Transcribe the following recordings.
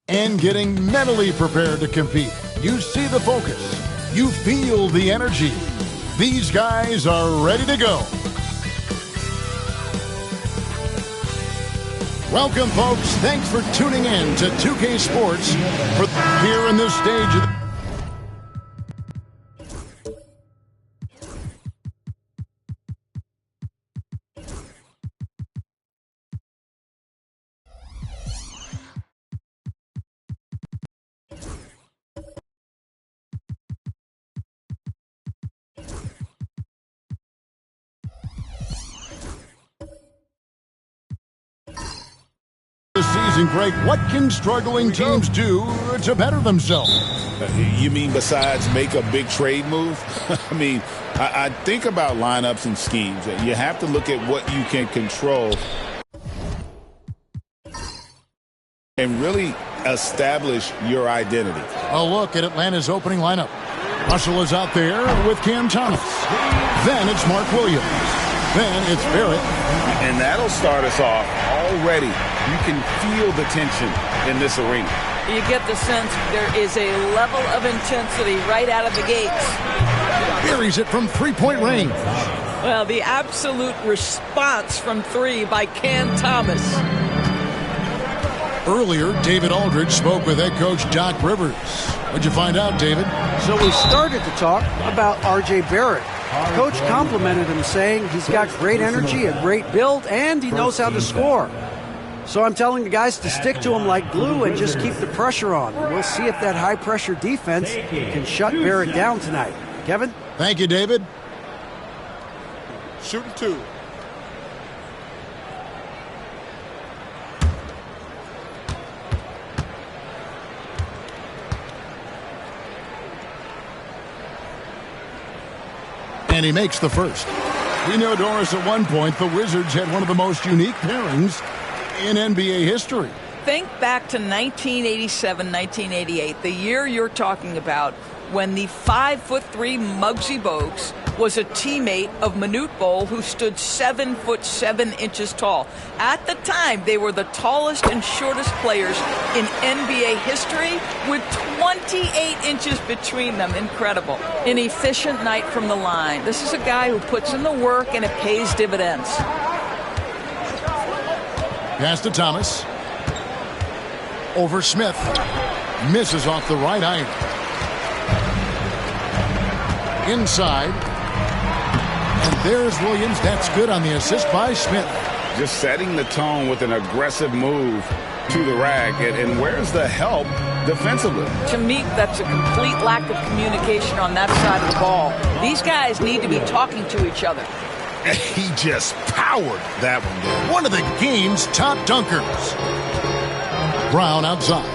And getting mentally prepared to compete. You see the focus. You feel the energy. These guys are ready to go. Welcome, folks. Thanks for tuning in to 2K Sports for here in this stage of the season. Greg, what can struggling teams do to better themselves? You mean besides make a big trade move? I mean, I think about lineups and schemes. You have to look at what you can control and really establish your identity. A look at Atlanta's opening lineup. Russell is out there with Cam Thomas. Then it's Mark Williams. Then it's Barrett. And that'll start us off already. You can feel the tension in this arena. You get the sense there is a level of intensity right out of the gates. Buries it from three-point range. Well, the absolute response from three by Cam Thomas. Earlier, David Aldridge spoke with head coach Doc Rivers. What'd you find out, David? So we started to talk about R.J. Barrett. Coach complimented him, saying he's got great energy, a great build, and he knows how to score. So I'm telling the guys to stick to him like glue and just keep the pressure on. We'll see if that high-pressure defense can shut Barrett down tonight. Kevin? Thank you, David. Shooting two. And he makes the first. We know, Doris, at one point, the Wizards had one of the most unique pairings in NBA history. Think back to 1987, 1988, the year you're talking about, when the 5'3" Muggsy Bogues was a teammate of Manute Bol, who stood 7'7" tall. At the time, they were the tallest and shortest players in NBA history, with 28 inches between them. Incredible. An efficient night from the line. This is a guy who puts in the work, and it pays dividends. Pass to Thomas. Over Smith. Misses off the right iron. Inside. And there's Williams. That's good on the assist by Smith. Just setting the tone with an aggressive move to the rack. And where's the help defensively? To me, that's a complete lack of communication on that side of the ball. These guys need to be talking to each other. He just powered that one. One of the game's top dunkers. Brown outside.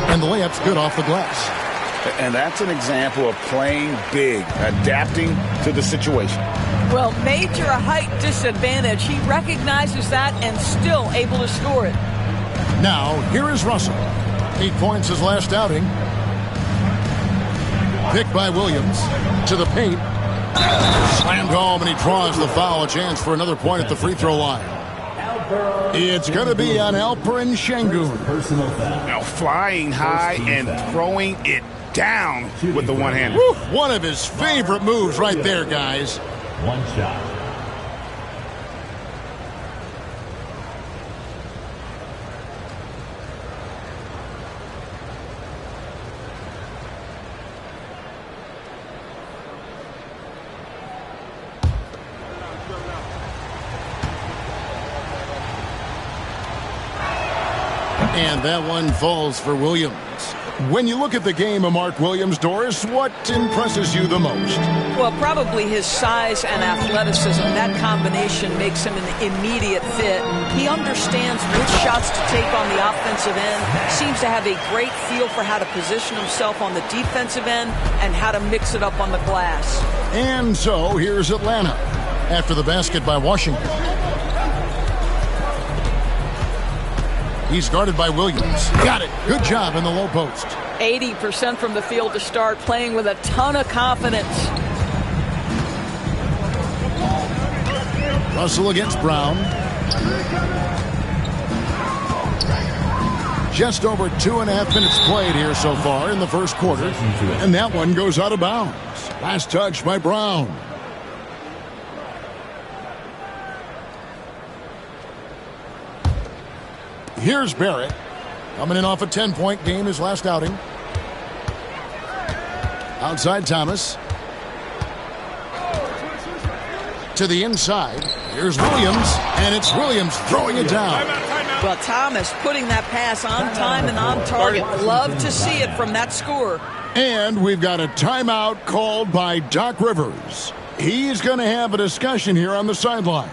And the layup's good off the glass. And that's an example of playing big, adapting to the situation. Well, major height disadvantage. He recognizes that and still able to score it. Now, here is Russell. 8 points his last outing. Picked by Williams to the paint. Slammed home, and he draws the foul. A chance for another point at the free throw line. It's going to be on Alperen Şengün. Now flying high and throwing it down with the one-hander. One of his favorite moves right there, guys. One shot. And that one falls for Williams. When you look at the game of Mark Williams, Doris, what impresses you the most? Well, probably his size and athleticism. That combination makes him an immediate fit. He understands which shots to take on the offensive end, seems to have a great feel for how to position himself on the defensive end and how to mix it up on the glass. And so here's Atlanta after the basket by Washington. He's guarded by Williams. Got it. Good job in the low post. 80% from the field to start, playing with a ton of confidence. Russell against Brown. Just over 2.5 minutes played here so far in the first quarter. And that one goes out of bounds. Last touch by Brown. Here's Barrett. Coming in off a 10-point game his last outing. Outside Thomas. To the inside. Here's Williams. And it's Williams throwing it down. Well, Thomas putting that pass on time and on target. Love to see it from that score. And we've got a timeout called by Doc Rivers. He's going to have a discussion here on the sideline.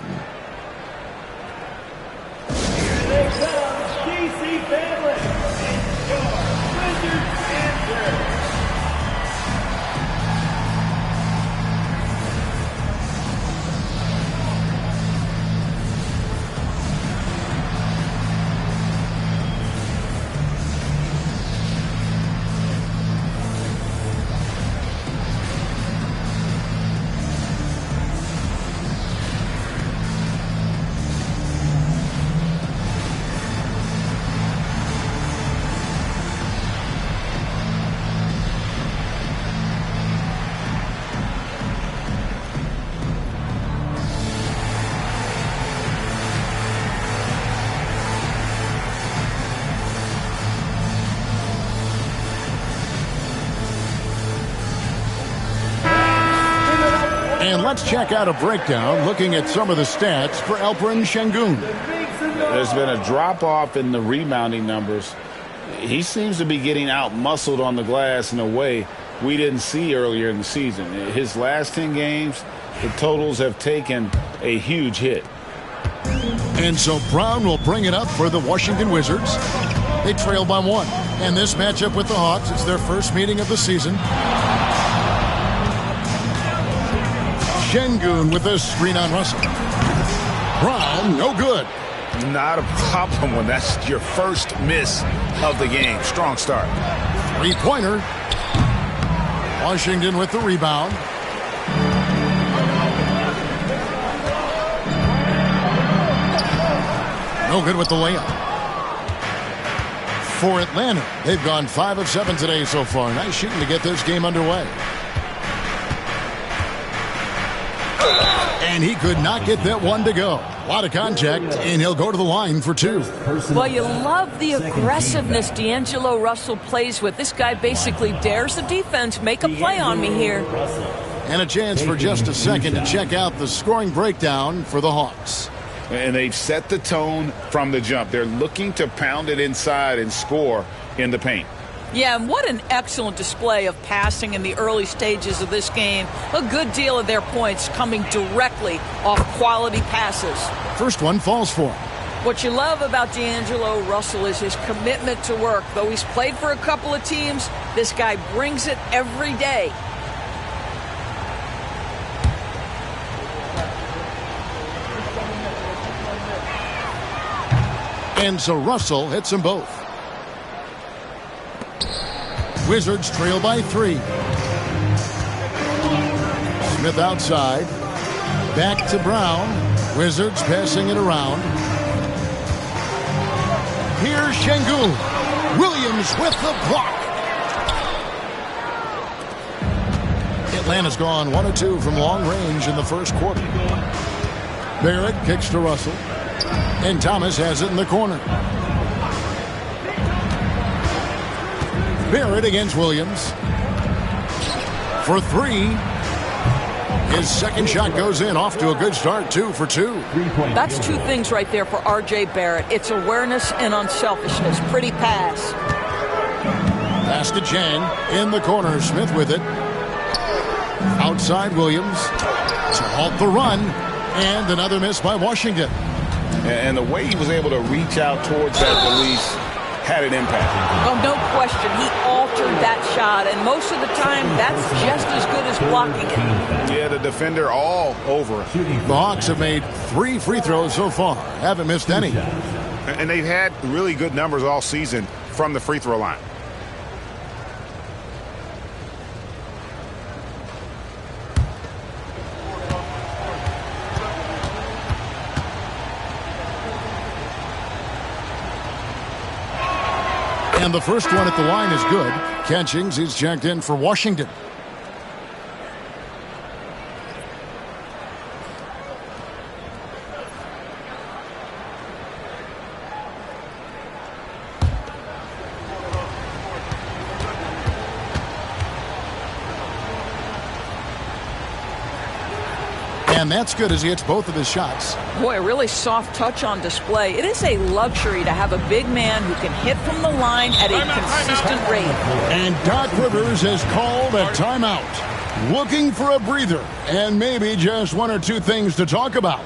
And let's check out a breakdown looking at some of the stats for Alperen Sengun. There's been a drop-off in the rebounding numbers. He seems to be getting out-muscled on the glass in a way we didn't see earlier in the season. His last 10 games, the totals have taken a huge hit. And so Brown will bring it up for the Washington Wizards. They trail by 1. And this matchup with the Hawks, it's their first meeting of the season. Sengun with a screen on Russell. Brown, no good. Not a problem when that's your first miss of the game. Strong start. Three-pointer. Washington with the rebound. No good with the layup. For Atlanta, they've gone 5 of 7 today so far. Nice shooting to get this game underway. And he could not get that one to go. A lot of contact, and he'll go to the line for 2. Well, you love the aggressiveness D'Angelo Russell plays with. This guy basically dares the defense. Make a play on me here. And a chance for just a second to check out the scoring breakdown for the Hawks. And they've set the tone from the jump. They're looking to pound it inside and score in the paint. Yeah, and what an excellent display of passing in the early stages of this game. A good deal of their points coming directly off quality passes. First one falls for him. What you love about D'Angelo Russell is his commitment to work. Though he's played for a couple of teams, this guy brings it every day. And so Russell hits them both. Wizards trail by 3. Smith outside. Back to Brown. Wizards passing it around. Here's Sengun. Williams with the block. Atlanta's gone 1 of 2 from long range in the first quarter. Barrett kicks to Russell. And Thomas has it in the corner. Barrett against Williams. For 3. His second shot goes in. Off to a good start. 2 for 2. That's 2 things right there for R.J. Barrett. It's awareness and unselfishness. Pretty pass. Pass to Chang. In the corner. Smith with it. Outside Williams. To halt the run. And another miss by Washington. And the way he was able to reach out towards that release had an impact. Oh, no question. He altered that shot, and most of the time, that's just as good as blocking it. Yeah, the defender all over it. The Hawks have made 3 free throws so far. Haven't missed any. And they've had really good numbers all season from the free throw line. And the first one at the line is good. Catchings is checked in for Washington. And that's good as he hits both of his shots. Boy, a really soft touch on display. It is a luxury to have a big man who can hit from the line at a consistent rate. And Doc Rivers has called a timeout. Looking for a breather and maybe just one or two things to talk about.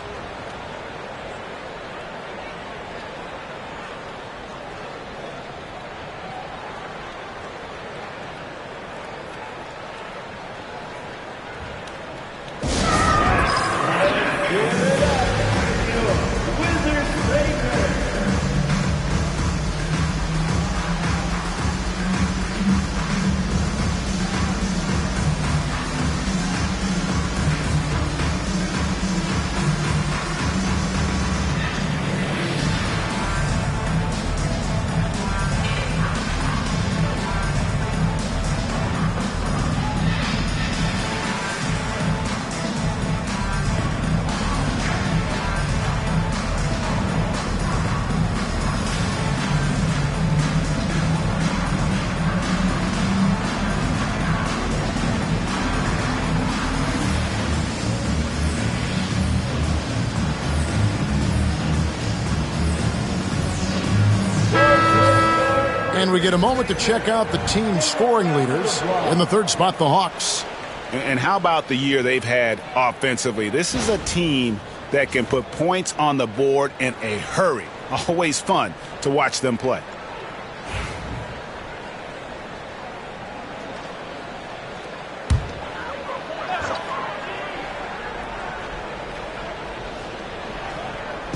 And we get a moment to check out the team scoring leaders. In the third spot, the Hawks. And how about the year they've had offensively? This is a team that can put points on the board in a hurry. Always fun to watch them play.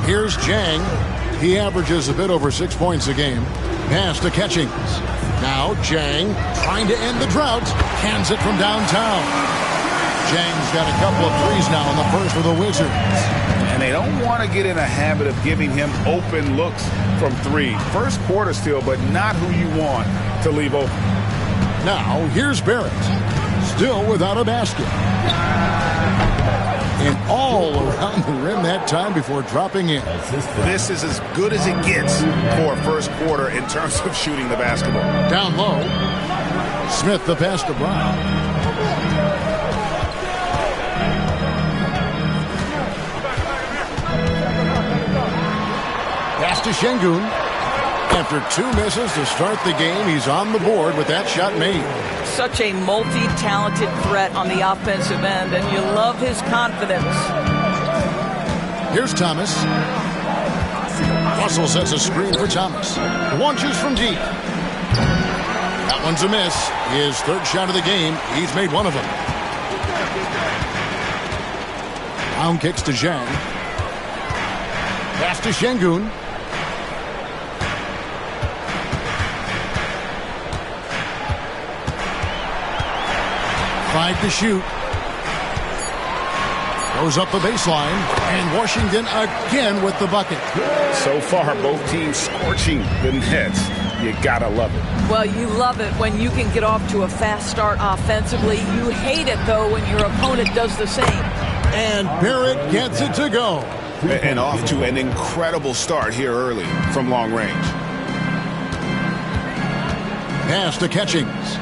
Here's Jang. He averages a bit over 6 points a game. Pass to Catchings. Now Jang trying to end the drought. Cans it from downtown. Jang's got a couple of threes now in the first for the Wizards. And they don't want to get in a habit of giving him open looks from three. First quarter still, but not who you want to leave open. Now here's Barrett. Still without a basket. And all around the rim that time before dropping in. This is as good as it gets for a first quarter in terms of shooting the basketball. Down low. Smith the pass to Brown. Pass to Şengün. After two misses to start the game, he's on the board with that shot made. Such a multi-talented threat on the offensive end, and you love his confidence. Here's Thomas. Russell sets a screen for Thomas. Launches from deep. That one's a miss. His third shot of the game. He's made one of them. Brown kicks to Zhang. Pass to Şengün. Five to shoot. Goes up the baseline, and Washington again with the bucket. So far, both teams scorching the nets. You gotta love it. Well, you love it when you can get off to a fast start offensively. You hate it, though, when your opponent does the same. And Barrett gets it to go. And off to an incredible start here early from long range. Pass to Catchings.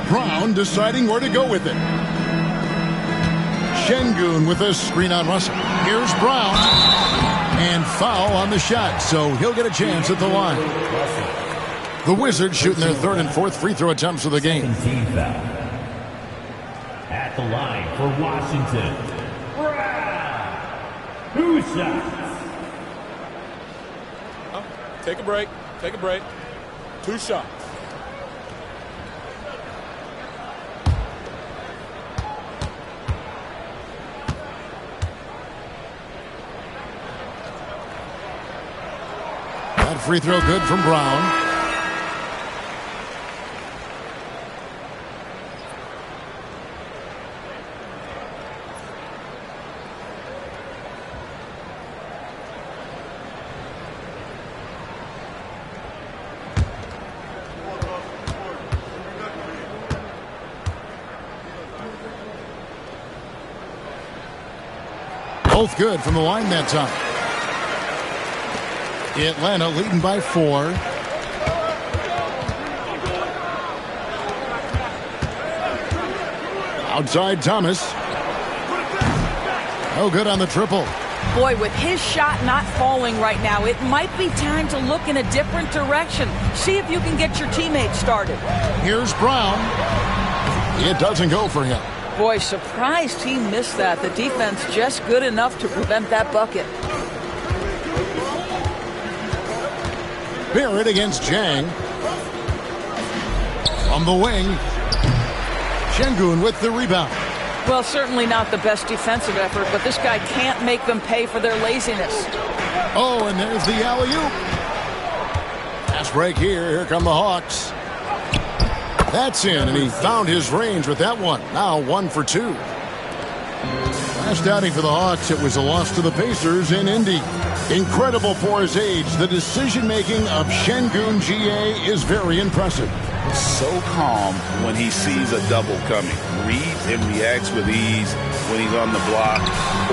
Brown deciding where to go with it. Şengün with a screen on Russell. Here's Brown. And foul on the shot, so he'll get a chance at the line. The Wizards shooting their third and fourth free throw attempts of the game. At the line for Washington, Brown. 2 shots. Take a break. Take a break. 2 shots. That free throw good from Brown. Both good from the line that time. Atlanta leading by 4. Outside Thomas. No good on the triple. Boy, with his shot not falling right now, it might be time to look in a different direction. See if you can get your teammates started. Here's Brown. It doesn't go for him. Boy, surprised he missed that. The defense just good enough to prevent that bucket. Barrett against Jang. On the wing. Şengün with the rebound. Well, certainly not the best defensive effort, but this guy can't make them pay for their laziness. Oh, and there's the alley-oop. Fast break here. Here come the Hawks. That's in, and he found his range with that one. Now 1 for 2. Last outing for the Hawks, it was a loss to the Pacers in Indy. Incredible for his age. The decision-making of Şengün GA is very impressive. So calm when he sees a double coming. Reads and reacts with ease when he's on the block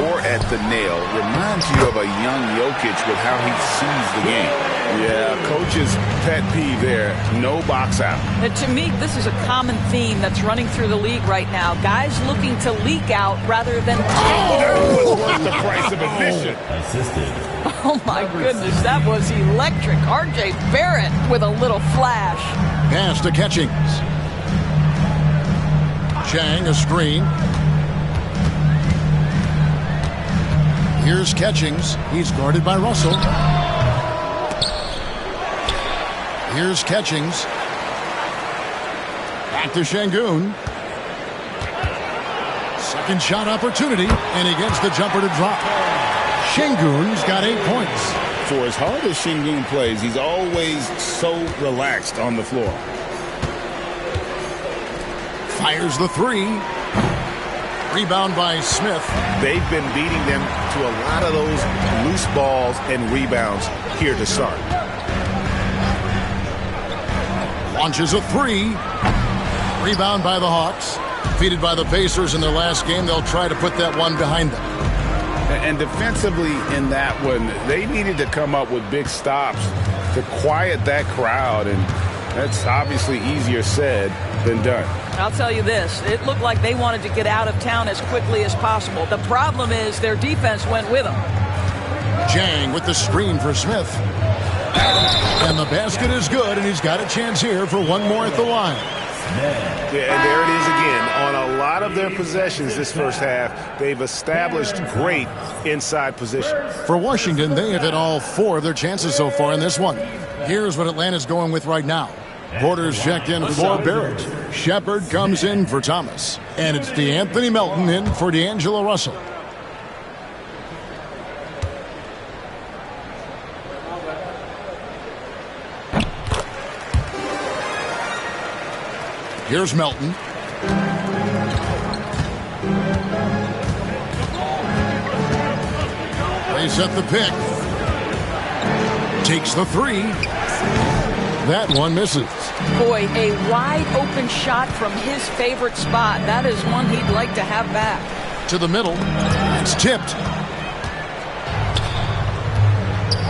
or at the nail. Reminds you of a young Jokic with how he sees the game. Yeah, coach's pet peeve there. No box out. And to me, this is a common theme that's running through the league right now. Guys looking to leak out rather than That was worth the price of admission. Oh, my goodness, that was electric. R.J. Barrett with a little flash. Pass to Catchings. Chang, a screen. Here's Catchings. He's guarded by Russell. Here's Catchings. Back to Şengün. Second shot opportunity, and he gets the jumper to drop. Şengün's got 8 points. For as hard as Şengün plays, he's always so relaxed on the floor. Fires the 3. Rebound by Smith. They've been beating them to a lot of those loose balls and rebounds here to start. Launches a 3. Rebound by the Hawks. Defeated by the Pacers in their last game, they'll try to put that one behind them. And defensively in that one, they needed to come up with big stops to quiet that crowd, and that's obviously easier said than done. I'll tell you this, it looked like they wanted to get out of town as quickly as possible. The problem is their defense went with them. Jang with the screen for Smith. And the basket is good, and he's got a chance here for one more at the line. Yeah, and there it is again. On a lot of their possessions this first half, they've established great inside position. For Washington, they have hit all 4 of their chances so far in this one. Here's what Atlanta's going with right now. Porter's checked in for Barrett. Shepard comes in for Thomas. And it's DeAnthony Melton in for D'Angelo Russell. Here's Melton. They set the pick. Takes the 3. That one misses. Boy, a wide open shot from his favorite spot. That is one he'd like to have back. To the middle. It's tipped.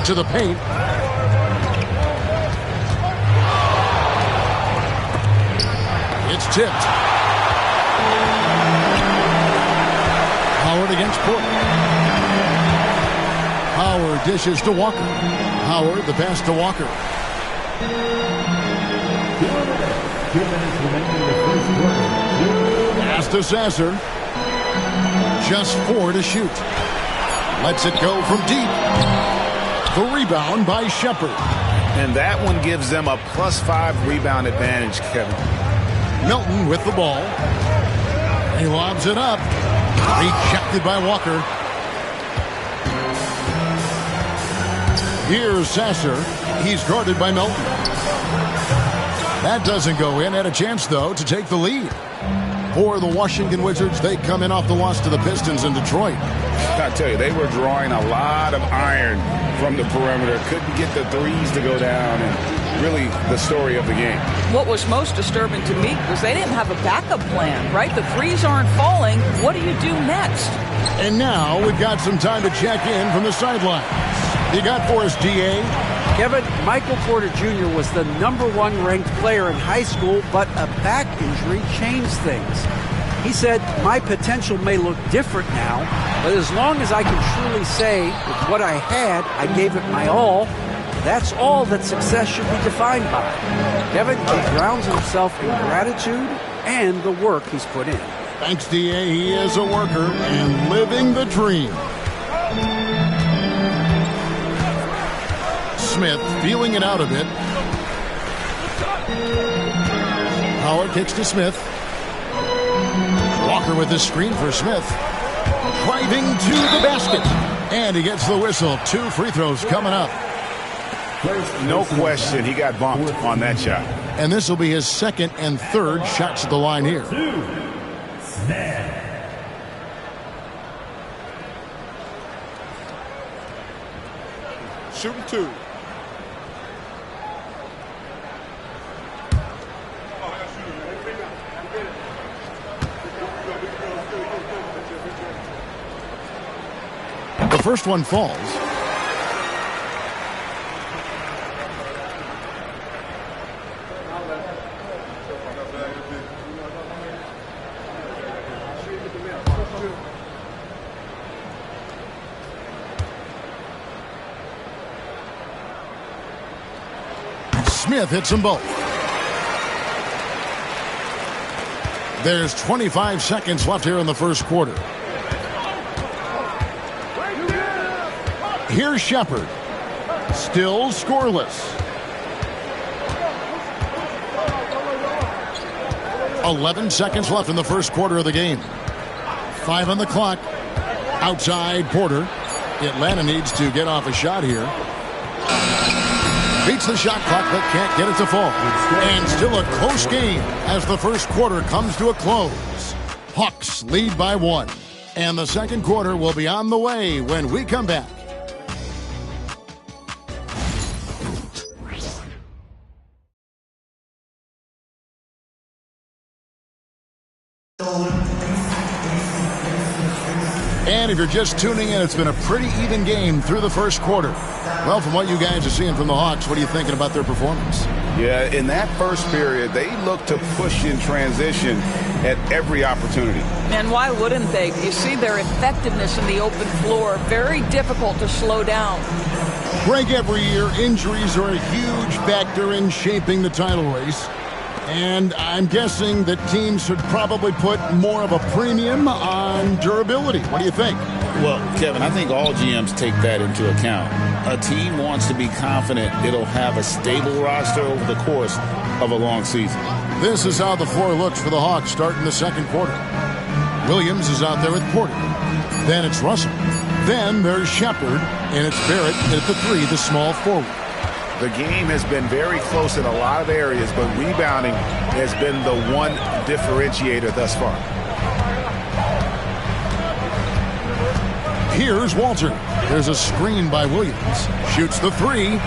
To the paint. It's tipped. Howard against Porter. Howard dishes to Walker. Howard, the pass to Walker. 2 minutes remaining in the first quarter. Pass to Sasser. Just 4 to shoot. Lets it go from deep. The rebound by Shepard. And that one gives them a +5 rebound advantage, Kevin. Melton with the ball. He lobs it up. Rejected by Walker. Here's Sasser. He's guarded by Melton. That doesn't go in. Had a chance, though, to take the lead. For the Washington Wizards, they come in off the loss to the Pistons in Detroit. I tell you, they were drawing a lot of iron from the perimeter. Couldn't get the threes to go down, and really the story of the game. What was most disturbing to me was they didn't have a backup plan, right? The threes aren't falling. What do you do next? And now we've got some time to check in from the sideline. You got for us, D.A.? Kevin, Michael Porter Jr. was the #1 ranked player in high school, but a back injury changed things. He said, my potential may look different now, but as long as I can truly say with what I had, I gave it my all, that's all that success should be defined by. Kevin, he grounds himself in gratitude and the work he's put in. Thanks, D.A. He is a worker and living the dream. Smith feeling it out a bit. Howard kicks to Smith. Walker with his screen for Smith. Driving to the basket. And he gets the whistle. 2 free throws coming up. No question, he got bumped on that shot. And this will be his second and third shots at the line here. Shooting 2. The first one falls. Smith hits them both. There's 25 seconds left here in the first quarter. Here's Shepard. Still scoreless. 11 seconds left in the first quarter of the game. 5 on the clock. Outside Porter. Atlanta needs to get off a shot here. Beats the shot clock but can't get it to fall. And still a close game as the first quarter comes to a close. Hawks lead by 1. And the second quarter will be on the way when we come back. And if you're just tuning in, it's been a pretty even game through the first quarter. Well, from what you guys are seeing from the Hawks, what are you thinking about their performance? Yeah, in that first period, they looked to push in transition at every opportunity. And why wouldn't they? You see their effectiveness in the open floor. Very difficult to slow down. Greg, every year, injuries are a huge factor in shaping the title race. And I'm guessing that teams should probably put more of a premium on durability. What do you think? Well, Kevin, I think all GMs take that into account. A team wants to be confident it'll have a stable roster over the course of a long season. This is how the floor looks for the Hawks starting the second quarter. Williams is out there with Porter. Then it's Russell. Then there's Shepard, and it's Barrett at the 3, the small forward. The game has been very close in a lot of areas, but rebounding has been the one differentiator thus far. Here's Walter. There's a screen by Williams. Shoots the 3.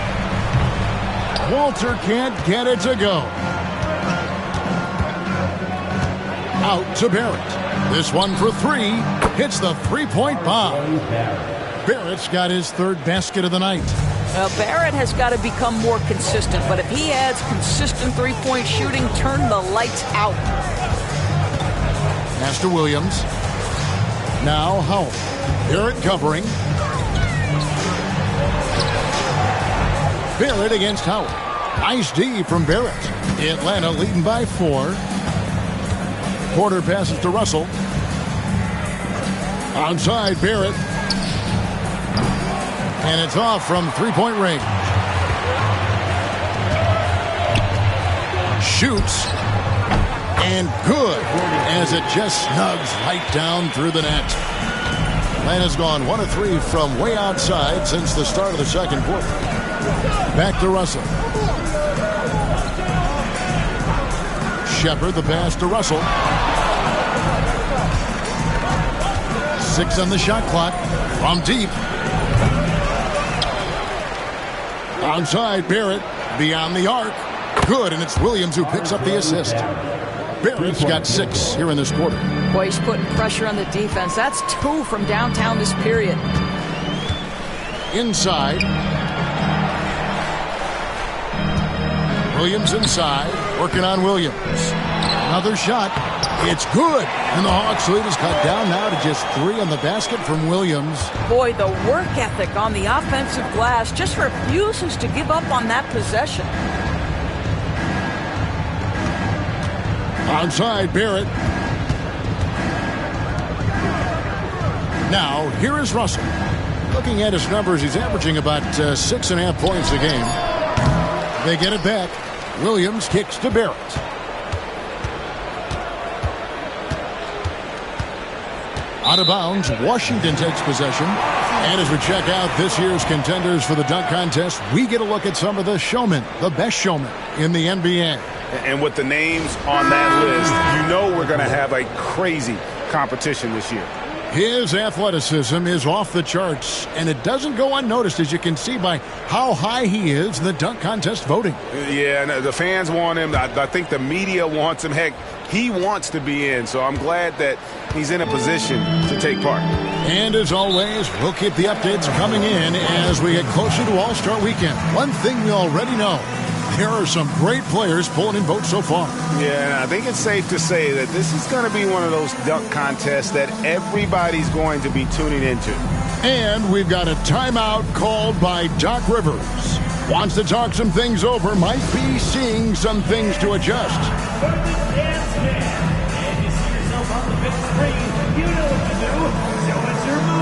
Walter can't get it to go. Out to Barrett. This one for 3. Hits the three-point bomb. Barrett's got his 3rd basket of the night. Barrett has got to become more consistent, but if he adds consistent three-point shooting, turn the lights out. Pass to Williams. Now Howell. Barrett covering. Barrett against Howell. Nice D from Barrett. Atlanta leading by 4. Porter passes to Russell. Outside Barrett. And it's off from three-point range. Shoots. And good as it just snugs right down through the net. Atlanta's gone 1 of 3 from way outside since the start of the second quarter. Back to Russell. Shepard, the pass to Russell. 6 on the shot clock. From deep. Onside, Barrett. Beyond the arc. Good, and it's Williams who picks up the assist. Barrett's got 6 here in this quarter. Boy, he's putting pressure on the defense. That's 2 from downtown this period. Inside. Williams inside. Working on Williams. Another shot. It's good. And the Hawks lead is cut down now to just 3 on the basket from Williams. Boy, the work ethic on the offensive glass just refuses to give up on that possession. Onside, Barrett. Now, here is Russell. Looking at his numbers, he's averaging about 6.5 points a game. They get it back. Williams kicks to Barrett. Out of bounds, Washington takes possession. And as we check out this year's contenders for the dunk contest, we get a look at some of the showmen, the best showmen in the NBA. And with the names on that list, you know we're going to have a crazy competition this year. His athleticism is off the charts, and it doesn't go unnoticed, as you can see by how high he is in the dunk contest voting. Yeah, and the fans want him. I think the media wants him. Heck, he wants to be in, so I'm glad that he's in a position to take part. And as always, we'll keep the updates coming in as we get closer to All-Star Weekend. One thing we already know, there are some great players pulling in votes so far. Yeah, and I think it's safe to say that this is going to be one of those dunk contests that everybody's going to be tuning into. And we've got a timeout called by Doc Rivers. Wants to talk some things over, might be seeing some things to adjust. And you see yourself on the big screen. You know what to do. So it's your move.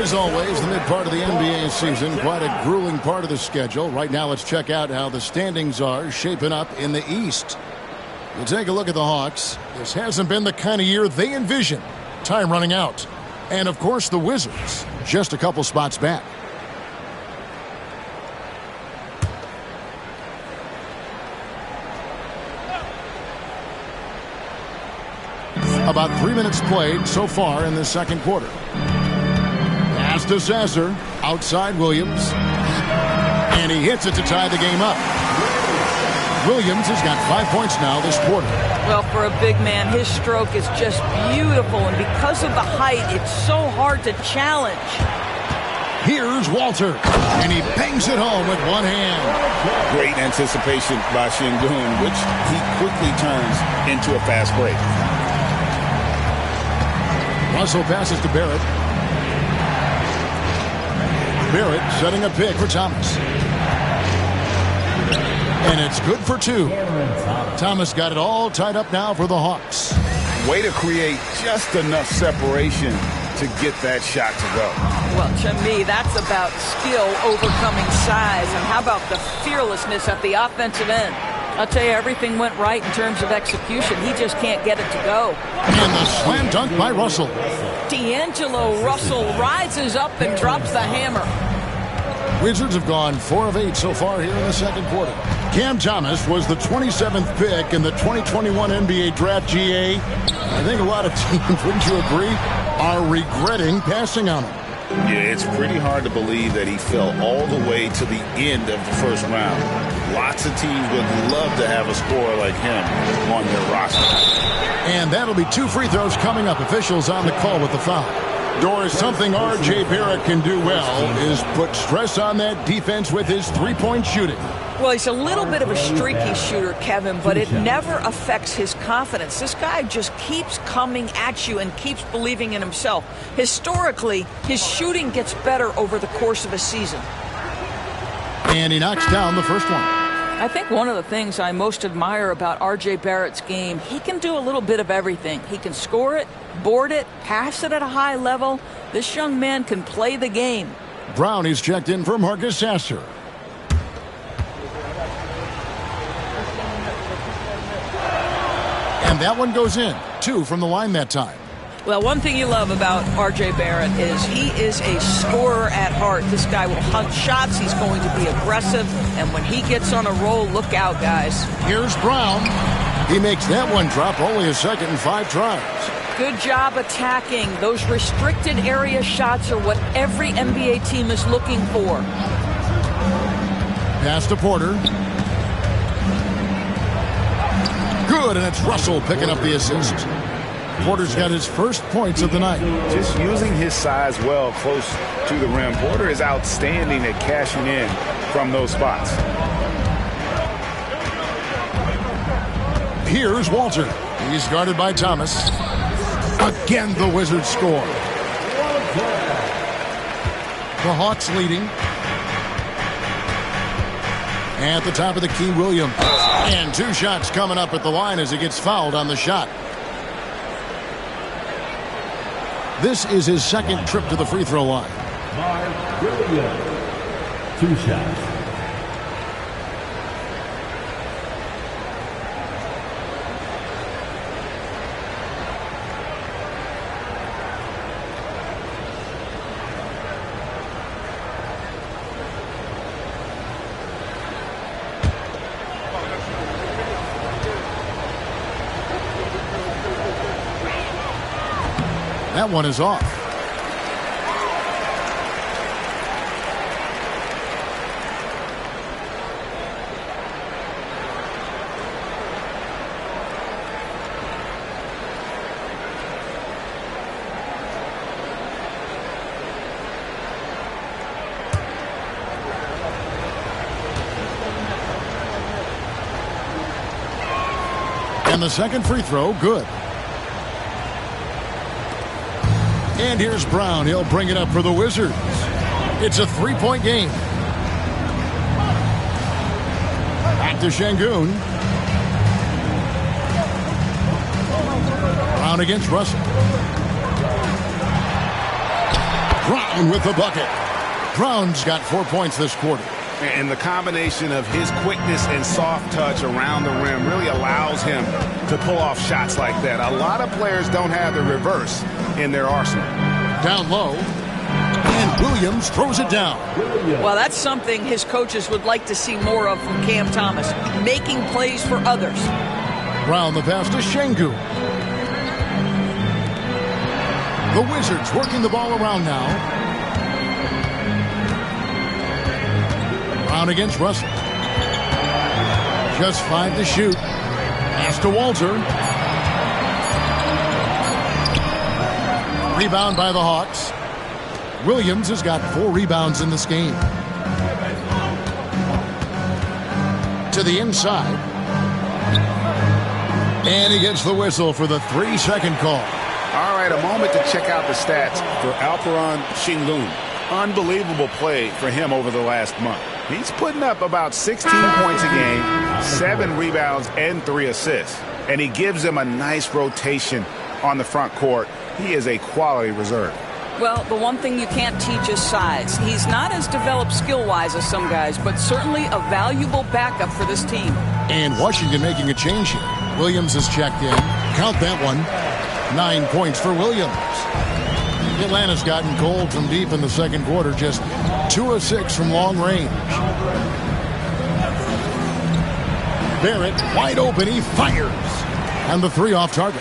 As always, the mid part of the NBA season, quite a grueling part of the schedule. Right now, let's check out how the standings are shaping up in the East. You take a look at the Hawks. This hasn't been the kind of year they envisioned. Time running out. And, of course, the Wizards, just a couple spots back. About 3 minutes played so far in the second quarter. Pass to Sasser, outside Williams, and he hits it to tie the game up. Williams has got 5 points now this quarter. Well, for a big man, his stroke is just beautiful, and because of the height, it's so hard to challenge. Here's Walter, and he bangs it home with one hand. Great anticipation by Şengün, which he quickly turns into a fast break. Russell passes to Barrett. Barrett setting a pick for Thomas. And it's good for 2. Thomas got it all tied up now for the Hawks. Way to create just enough separation to get that shot to go. Well, to me, that's about skill overcoming size. And how about the fearlessness at the offensive end? I'll tell you, everything went right in terms of execution. He just can't get it to go. And the slam dunk by Russell. D'Angelo Russell rises up and drops the hammer. Wizards have gone 4 of 8 so far here in the second quarter. Cam Thomas was the 27th pick in the 2021 NBA Draft. GA. I think a lot of teams, wouldn't you agree, are regretting passing on him. Yeah, it's pretty hard to believe that he fell all the way to the end of the first round. Lots of teams would love to have a scorer like him on their roster. And that'll be 2 free throws coming up. Officials on the call with the foul. Doris, something R.J. Barrett can do well is put stress on that defense with his three-point shooting. Well, he's a little bit of a streaky shooter, Kevin, but it never affects his confidence. This guy just keeps coming at you and keeps believing in himself. Historically, his shooting gets better over the course of a season. And he knocks down the first one. I think one of the things I most admire about R.J. Barrett's game, he can do a little bit of everything. He can score it, board it, pass it at a high level. This young man can play the game. Brown is checked in for Marcus Sasser. And that one goes in. 2 from the line that time. Well, one thing you love about R.J. Barrett is he is a scorer at heart. This guy will hunt shots. He's going to be aggressive. And when he gets on a roll, look out, guys. Here's Brown. He makes that one drop, only a second in 5 tries. Good job attacking. Those restricted area shots are what every NBA team is looking for. Pass to Porter. Good, and it's Russell picking up the assist. Porter's got his first points of the night. Just using his size well close to the rim. Porter is outstanding at cashing in from those spots. Here's Walter. He's guarded by Thomas. Again, the Wizards score. The Hawks leading. At the top of the key, Williams. And 2 shots coming up at the line as he gets fouled on the shot. This is his second trip to the free throw line. Mark Williams. 2 shots. That one is off. And the second free throw, good. And here's Brown. He'll bring it up for the Wizards. It's a 3-point game. Back to Şengün. Brown against Russell. Brown with the bucket. Brown's got 4 points this quarter. And the combination of his quickness and soft touch around the rim really allows him to pull off shots like that. A lot of players don't have the reverse in their arsenal. Down low. And Williams throws it down. Well, that's something his coaches would like to see more of from Cam Thomas. Making plays for others. Brown the pass to Şengün. The Wizards working the ball around now. Brown against Russell. Just 5 to shoot. Pass to Walter. Rebound by the Hawks. Williams has got 4 rebounds in this game. To the inside. And he gets the whistle for the 3-second call. All right, a moment to check out the stats for Alperen Şengün. Unbelievable play for him over the last month. He's putting up about 16 points a game, 7 rebounds, and 3 assists. And he gives them a nice rotation on the front court. He is a quality reserve. Well, the one thing you can't teach is size. He's not as developed skill-wise as some guys, but certainly a valuable backup for this team. And Washington making a change here. Williams is checked in. Count that one. 9 points for Williams. Atlanta's gotten cold from deep in the second quarter, just 2 of 6 from long range. Barrett wide open. He fires. And the three off target.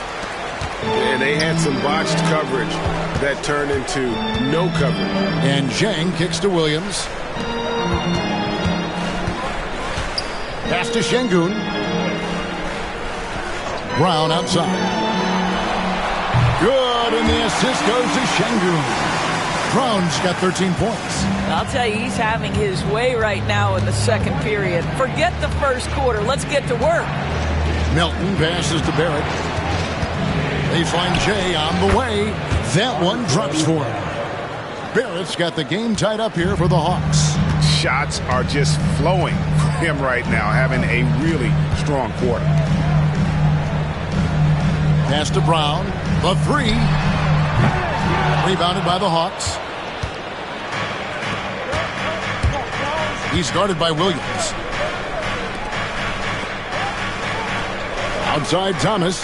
And they had some botched coverage that turned into no coverage. And Zhang kicks to Williams. Pass to Şengün. Brown outside. Good, and the assist goes to Şengün. Brown's got 13 points. I'll tell you, he's having his way right now in the second period. Forget the first quarter. Let's get to work. Melton passes to Barrett. They find Jay on the way. That one drops for him. Barrett's got the game tied up here for the Hawks. Shots are just flowing for him right now, having a really strong quarter. Pass to Brown. The three. Rebounded by the Hawks. He's guarded by Williams. Outside Thomas.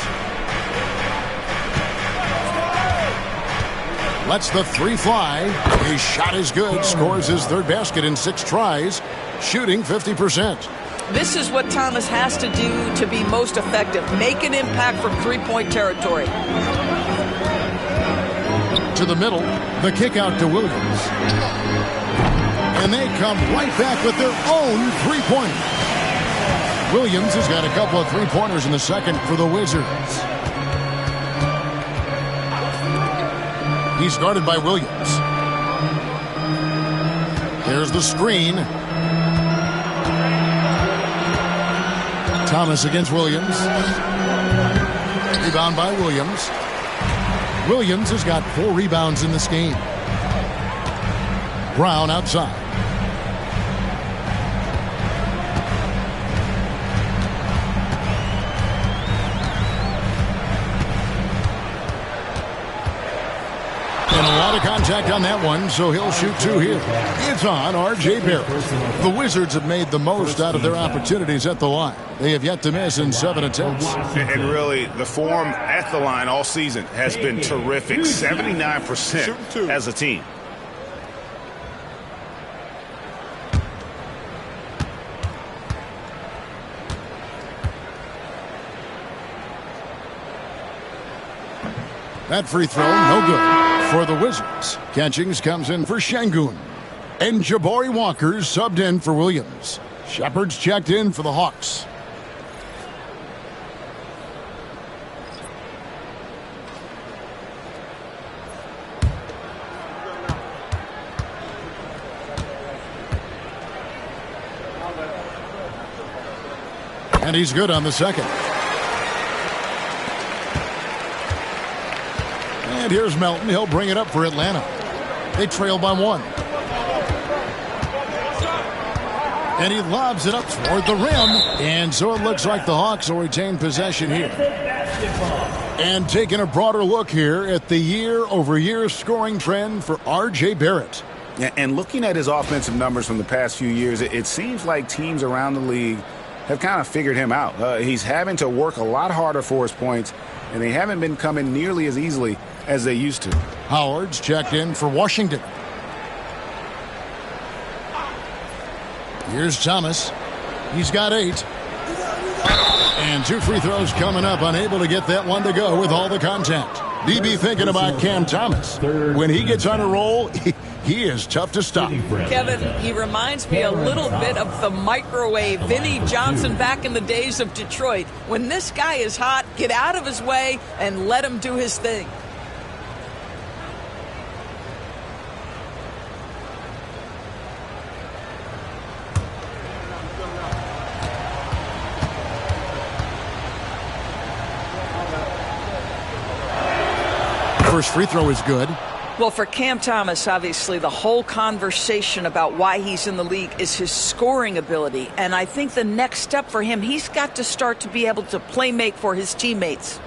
Lets the three fly. His shot is good. Scores his third basket in 6 tries. Shooting 50%. This is what Thomas has to do to be most effective. Make an impact from three-point territory. To the middle. The kick out to Williams. And they come right back with their own three-pointer. Williams has got a couple of three-pointers in the second for the Wizards. He's guarded by Williams. There's the screen. Thomas against Williams. Rebound by Williams. Williams has got 4 rebounds in this game. Brown outside. And a lot of contact on that one, so he'll shoot 2 here. It's on R.J. Barrett. The Wizards have made the most out of their opportunities at the line. They have yet to miss in 7 attempts. And really, the form at the line all season has been terrific. 79% as a team. That free throw, no good for the Wizards. Catchings comes in for Şengün. And Jabari Walker's subbed in for Williams. Shepard's checked in for the Hawks. And he's good on the second. And here's Melton. He'll bring it up for Atlanta. They trail by 1. And he lobs it up toward the rim. And so it looks like the Hawks will retain possession here. And taking a broader look here at the year-over-year scoring trend for R.J. Barrett. And looking at his offensive numbers from the past few years, it seems like teams around the league have kind of figured him out. He's having to work a lot harder for his points, and they haven't been coming nearly as easily as they used to. Howard's checked in for Washington. Here's Thomas. He's got 8. And 2 free throws coming up. Unable to get that one to go with all the contact. DB thinking about Cam Thomas. When he gets on a roll, he is tough to stop. Kevin, he reminds me a little bit of the microwave Vinnie Johnson back in the days of Detroit. When this guy is hot, get out of his way and let him do his thing. First free throw is good. Well, for Cam Thomas, obviously, the whole conversation about why he's in the league is his scoring ability. And I think the next step for him, he's got to start to be able to play make for his teammates.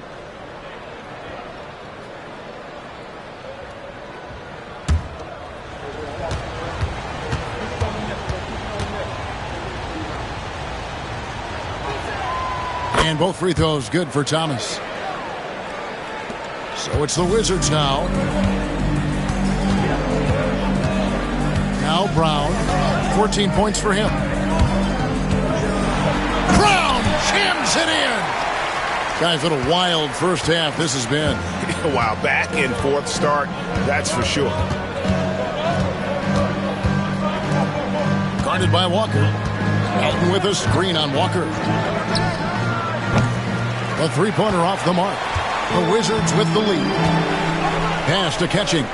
And both free throws good for Thomas. So it's the Wizards now. Now Brown, 14 points for him. Brown jams it in. Guys, what a wild first half this has been. Wow, back and forth start, that's for sure. Guarded by Walker. Melton with a screen on Walker. A three-pointer off the mark. The Wizards with the lead. Pass to Catchings.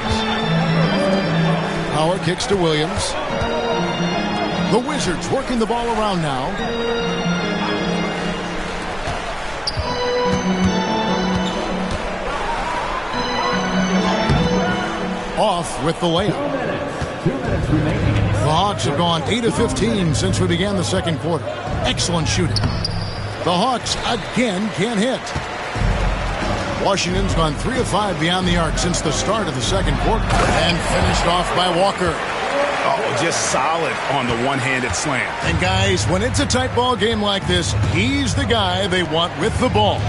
Power kicks to Williams. The Wizards working the ball around now. Off with the layup. 2 minutes remaining. The Hawks have gone 8 of 15 since we began the second quarter. Excellent shooting. The Hawks again can't hit. Washington's gone 3 of 5 beyond the arc since the start of the second quarter. And finished off by Walker. Oh, just solid on the one-handed slam. And guys, when it's a tight ball game like this, he's the guy they want with the ball.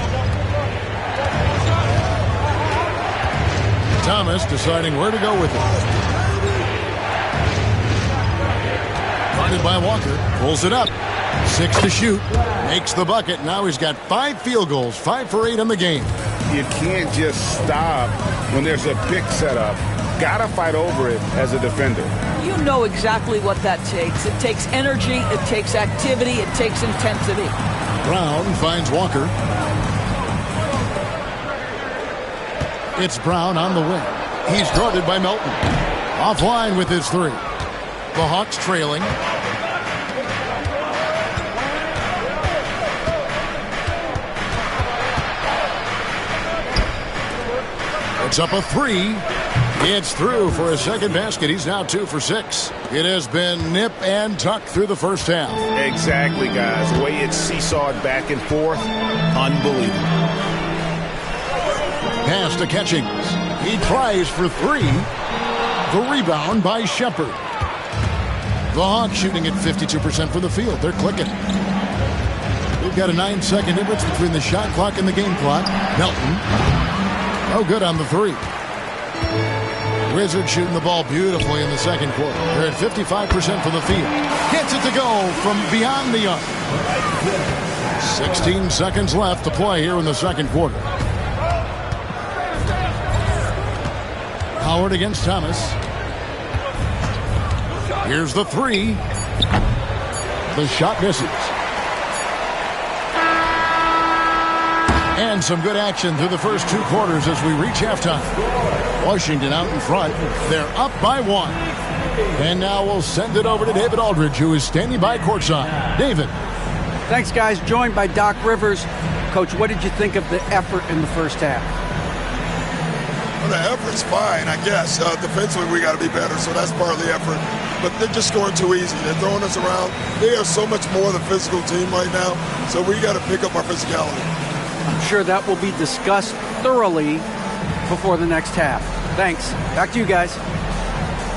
Thomas deciding where to go with it. Guarded by Walker. Pulls it up. 6 to shoot. Makes the bucket. Now he's got 5 field goals. 5 for 8 in the game. You can't just stop when there's a pick set up. Gotta fight over it as a defender. You know exactly what that takes. It takes energy, it takes activity, it takes intensity. Brown finds Walker. It's Brown on the wing. He's guarded by Melton. Offline with his 3. The Hawks trailing. It's up a 3. It's through for a second basket. He's now 2 for 6. It has been nip and tuck through the first half. Exactly, guys. The way it's seesawed back and forth, unbelievable. Pass to Catchings. He tries for 3. The rebound by Shepard. The Hawks shooting at 52% from the field. They're clicking. We've got a 9-second difference between the shot clock and the game clock. Melton. No good on the 3. Wizards shooting the ball beautifully in the second quarter. They're at 55% from the field. Gets it to go from beyond the arc. 16 seconds left to play here in the second quarter. Howard against Thomas. Here's the 3. The shot misses. And some good action through the first 2 quarters as we reach halftime. Washington out in front. They're up by 1. And now we'll send it over to David Aldridge, who is standing by courtside. David. Thanks, guys. Joined by Doc Rivers. Coach, what did you think of the effort in the first half? Well, the effort's fine, I guess. Defensively, we got to be better, so that's part of the effort. But they're just scoring too easy. They're throwing us around. They are so much more the physical team right now, so we got to pick up our physicality. I'm sure that will be discussed thoroughly before the next half. Thanks. Back to you guys.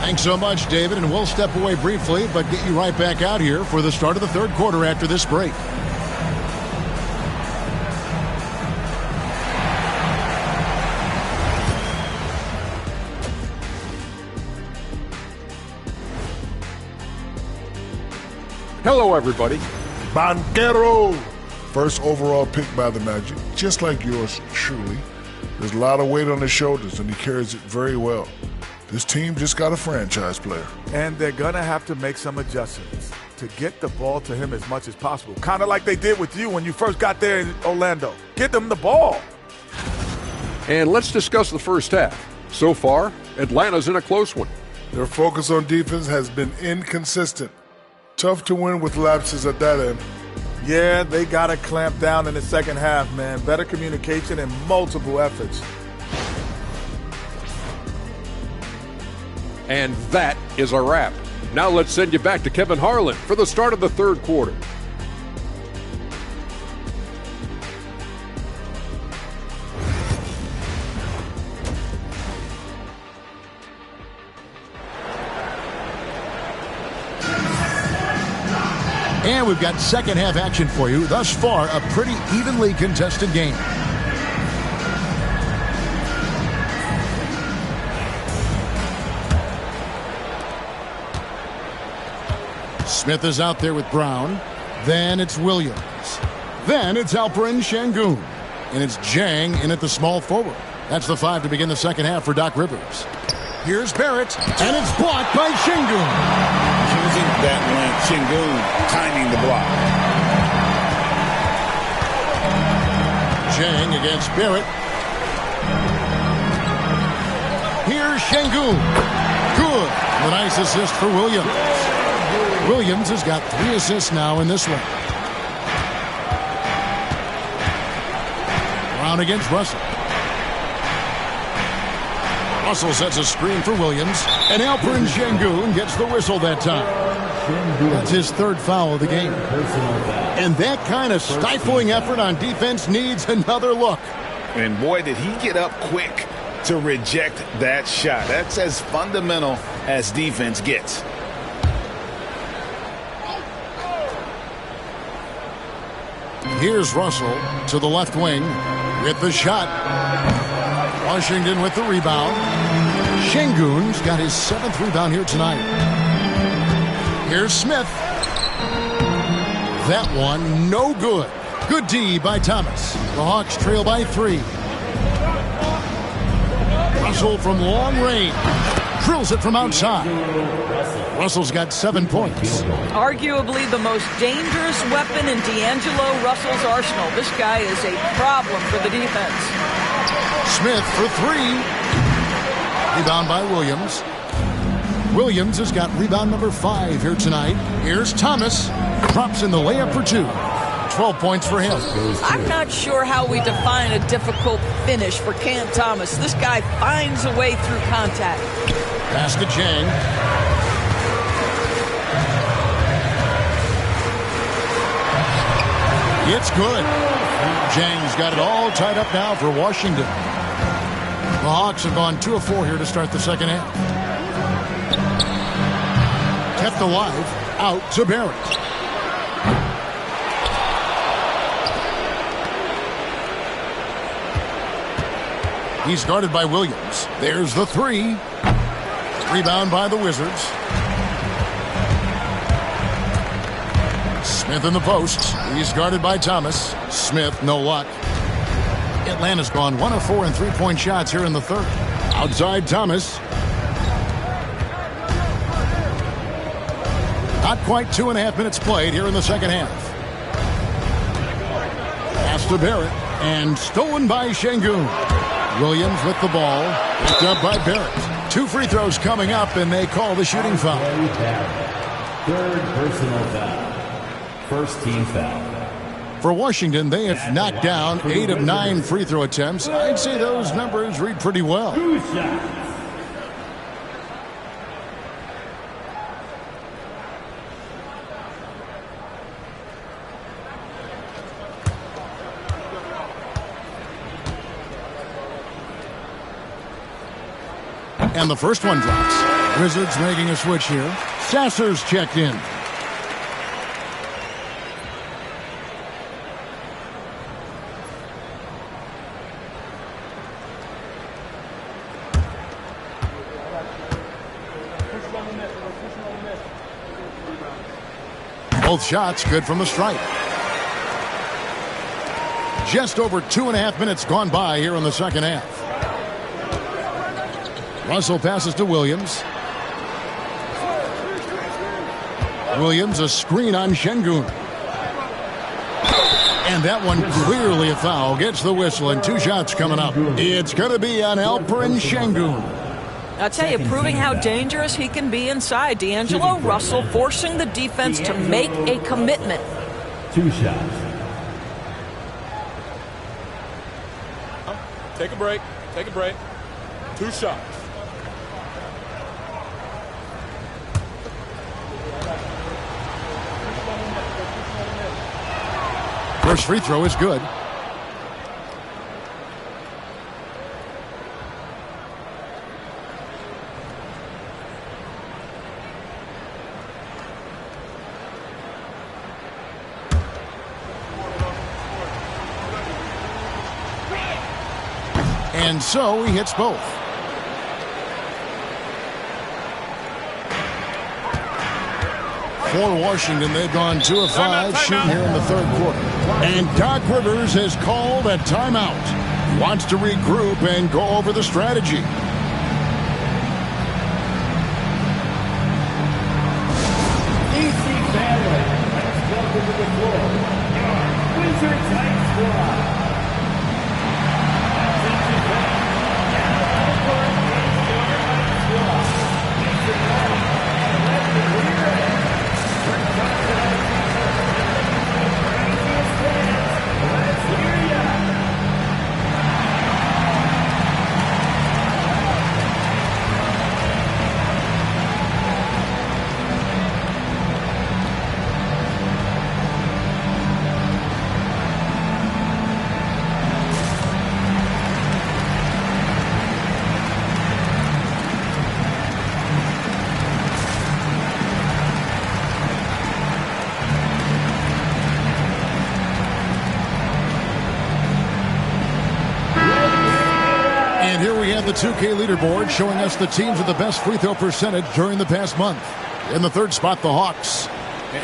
Thanks so much, David, and we'll step away briefly, but get you right back out here for the start of the third quarter after this break. Hello, everybody. Banquero! First overall pick by the Magic, just like yours truly. There's a lot of weight on his shoulders, and he carries it very well. This team just got a franchise player. And they're going to have to make some adjustments to get the ball to him as much as possible. Kind of like they did with you when you first got there in Orlando. Get them the ball. And let's discuss the first half. So far, Atlanta's in a close one. Their focus on defense has been inconsistent. Tough to win with lapses at that end. Yeah, they got to clamp down in the second half, man. Better communication and multiple efforts. And that is a wrap. Now let's send you back to Kevin Harlan for the start of the third quarter. And we've got second half action for you. Thus far, a pretty evenly contested game. Smith is out there with Brown. Then it's Williams. Then it's Alperen Şengün. And it's Jang in at the small forward. That's the 5 to begin the second half for Doc Rivers. Here's Barrett, and it's blocked by Şengün. Choosing that length, Şengün timing the block. Jang against Barrett. Here's Şengün. Good. A nice assist for Williams. Williams has got 3 assists now in this one. Brown against Russell. Russell sets a screen for Williams, and Alperen Şengün gets the whistle that time. That's his 3rd foul of the game. And that kind of stifling effort on defense needs another look. And boy, did he get up quick to reject that shot. That's as fundamental as defense gets. Here's Russell to the left wing with the shot. Washington with the rebound. Şengün's got his 7th rebound here tonight. Here's Smith. That one no good. Good D by Thomas. The Hawks trail by 3. Russell from long range. Drills it from outside. Russell's got 7 points. Arguably the most dangerous weapon in D'Angelo Russell's arsenal. This guy is a problem for the defense. Smith for 3. Rebound by Williams. Williams has got rebound number 5 here tonight. Here's Thomas. Drops in the layup for 2. 12 points for him. I'm not sure how we define a difficult finish for Cam Thomas. This guy finds a way through contact. Pass to Jang. It's good. Jang's got it all tied up now for Washington. The Hawks have gone 2 of 4 here to start the second half. Kept alive. Out to Barrett. He's guarded by Williams. There's the 3. Rebound by the Wizards. Smith in the post. He's guarded by Thomas. Smith, no luck. Atlanta's gone 1 of 4 in 3-point shots here in the 3rd. Outside Thomas. Not quite 2.5 minutes played here in the second half. Pass to Barrett. And stolen by Şengün. Williams with the ball. Picked up by Barrett. 2 free throws coming up, and they call the shooting foul. 3rd personal foul. 1st team foul. For Washington, they have knocked down 8 of 9 free throw attempts. I'd say those numbers read pretty well. 2 shots. And the first one drops. Wizards making a switch here. Sasser's checked in. Both shots good from the stripe. Just over 2.5 minutes gone by here in the second half. Russell passes to Williams. Williams, a screen on Şengün. And that one clearly a foul. Gets the whistle, and 2 shots coming up. It's going to be on Alperen Şengün. I'll tell you, proving how dangerous he can be inside. D'Angelo Russell forcing the defense to make a commitment. 2 shots. Take a break. Take a break. 2 shots. First free throw is good. And so he hits both. For Washington, they've gone 2 of 5 shooting here in the third quarter. And Doc Rivers has called a timeout. Wants to regroup and go over the strategy. Welcome to the floor, your Wizards High Squad. Attention fans, now on the court is your high squad. It's the ball, and let the clear end. We're talking about the craziest fans. Let's hear ya. The 2K leaderboard showing us the teams with the best free throw percentage during the past month. In the third spot, the Hawks.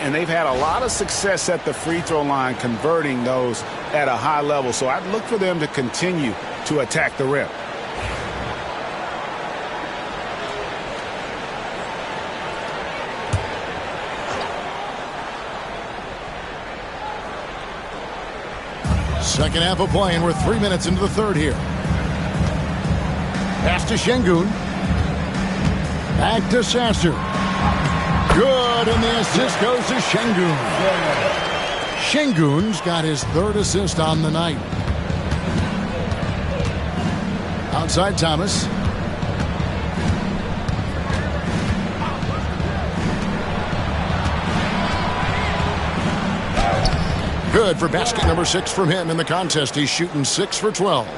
And they've had a lot of success at the free throw line, converting those at a high level. So I'd look for them to continue to attack the rim. Second half of play, and we're 3 minutes into the third here. Pass to Şengün. Back to Sasser. Good, and the assist goes to Şengün. Şengün's got his third assist on the night. Outside Thomas. Good for basket number 6 from him in the contest. He's shooting 6 for 12.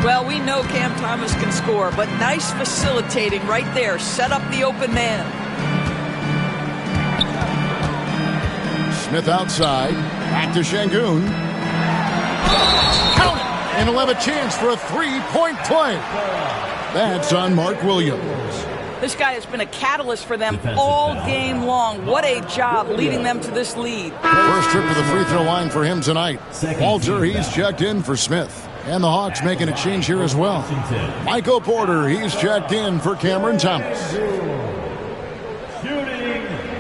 Well, we know Cam Thomas can score, but nice facilitating right there. Set up the open man. Smith outside. Back to Şengün. Count it! And he'll have a chance for a three-point play. That's on Mark Williams. This guy has been a catalyst for them all game long. What a job leading them to this lead. First trip to the free throw line for him tonight. Walter, he's checked in for Smith. And the Hawks making a change here as well. Michael Porter, he's checked in for Cameron Thomas. Shooting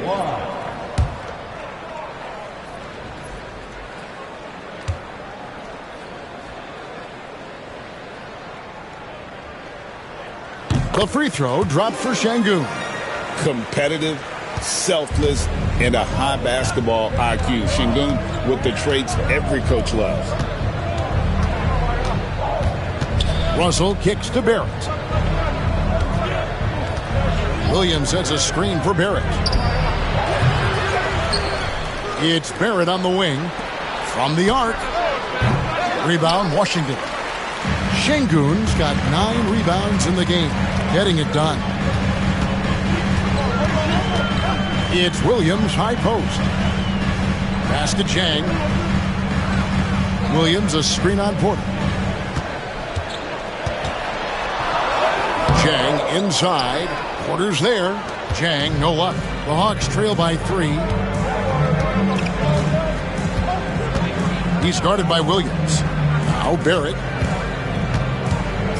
one. The free throw dropped for Şengün. Competitive, selfless, and a high basketball IQ. Şengün with the traits every coach loves. Russell kicks to Barrett. Williams sets a screen for Barrett. It's Barrett on the wing. From the arc. Rebound, Washington. Şengün's got 9 rebounds in the game. Getting it done. It's Williams, high post. Pass to Jang. Williams, a screen on Porter. Jang inside. Porter's there. Jang, no luck. The Hawks trail by 3. He's guarded by Williams. Now Barrett.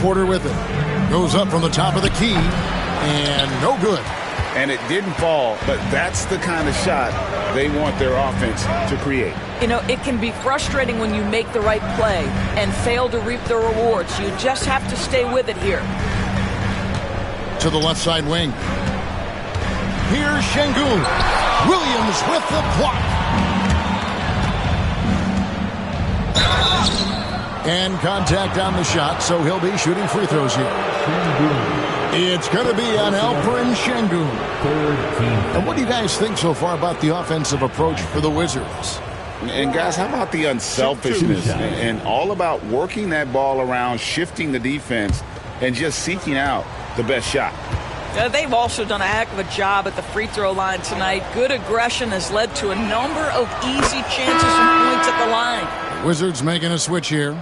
Porter with it. Goes up from the top of the key. And no good. And it didn't fall, but that's the kind of shot they want their offense to create. You know, it can be frustrating when you make the right play and fail to reap the rewards. You just have to stay with it here. To the left side wing. Here's Şengün. Williams with the block. And contact on the shot, so he'll be shooting free throws here. It's going to be on Alperen Şengün. And what do you guys think so far about the offensive approach for the Wizards? And guys, how about the unselfishness and all about working that ball around, shifting the defense, and just seeking out the best shot? They've also done a heck of a job at the free throw line tonight. Good aggression has led to a number of easy chances and points at the line. Wizards making a switch here.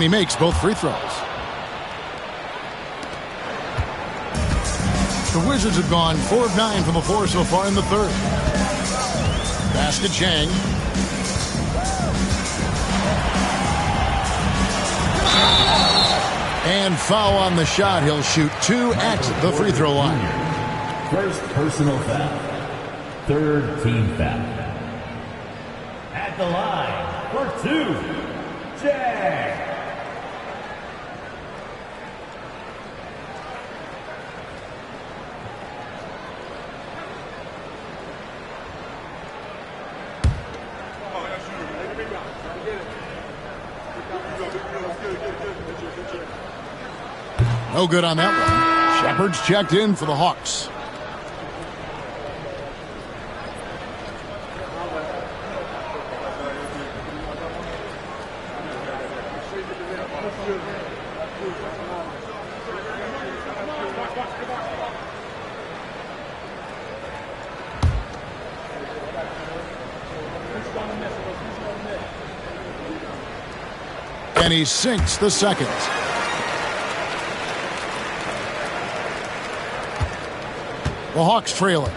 And he makes both free throws. The Wizards have gone 4 of 9 from the floor so far in the third. Basket Chang. And foul on the shot. He'll shoot 2 at the free throw line. First personal foul. Third team foul. At the line for 2, Jang. No good on that one. Shepard's checked in for the Hawks. And he sinks the second. The Hawks trailing.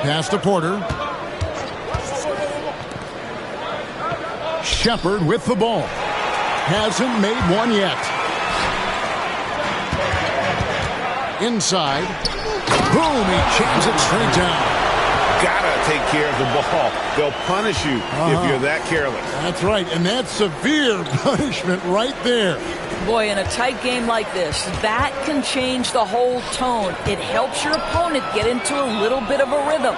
Pass to Porter. Shepard with the ball. Hasn't made one yet. Inside. Boom, he jams it straight down. Gotta take care of the ball. They'll punish you if you're that careless. That's right, and that's severe punishment right there. Boy, in a tight game like this, that can change the whole tone. It helps your opponent get into a little bit of a rhythm.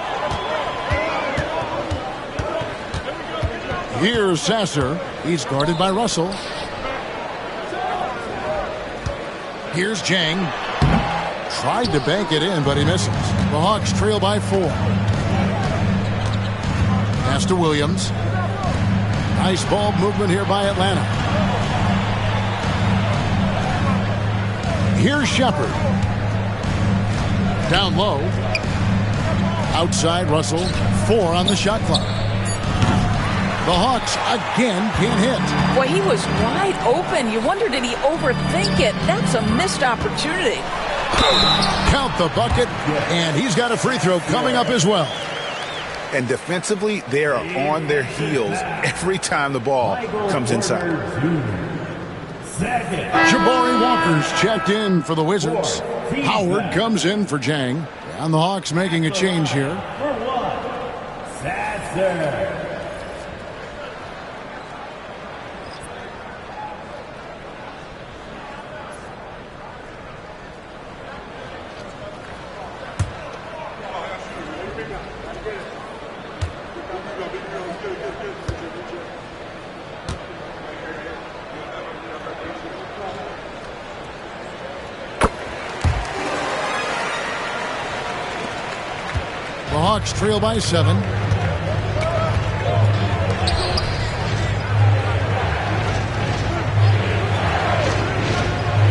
Here's Sasser. He's guarded by Russell. Here's Jang. Tried to bank it in, but he misses. The Hawks trail by 4. Pass to Williams. Nice ball movement here by Atlanta. Here's Shepard. Down low. Outside Russell. 4 on the shot clock. The Hawks again can't hit. Boy, he was wide open. You wonder, did he overthink it? That's a missed opportunity. Count the bucket, and he's got a free throw coming up as well. And defensively, they are on their heels every time the ball comes inside. Jabari Walker's checked in for the Wizards. Howard comes in for Jang. And the Hawks making a change here. The Hawks trail by 7.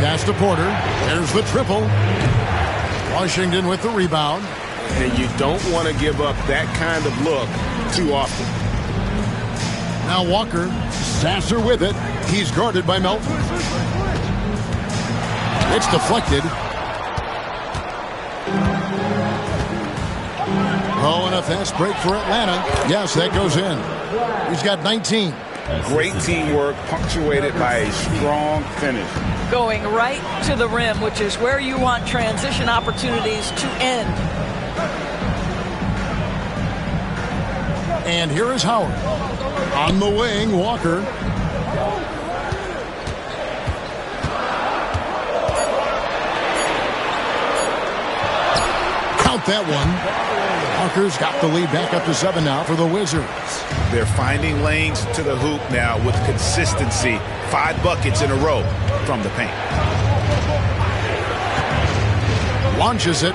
Pass to Porter. There's the triple. Washington with the rebound. And you don't want to give up that kind of look too often. Now Walker. Sasser with it. He's guarded by Melton. It's deflected. Oh, and a fast break for Atlanta. Yes, that goes in. He's got 19. Great teamwork punctuated by a strong finish. Going right to the rim, which is where you want transition opportunities to end. And here is Howard. On the wing, Walker. Count that one. Walker's got the lead back up to 7 now for the Wizards. They're finding lanes to the hoop now with consistency. 5 buckets in a row from the paint. Launches it.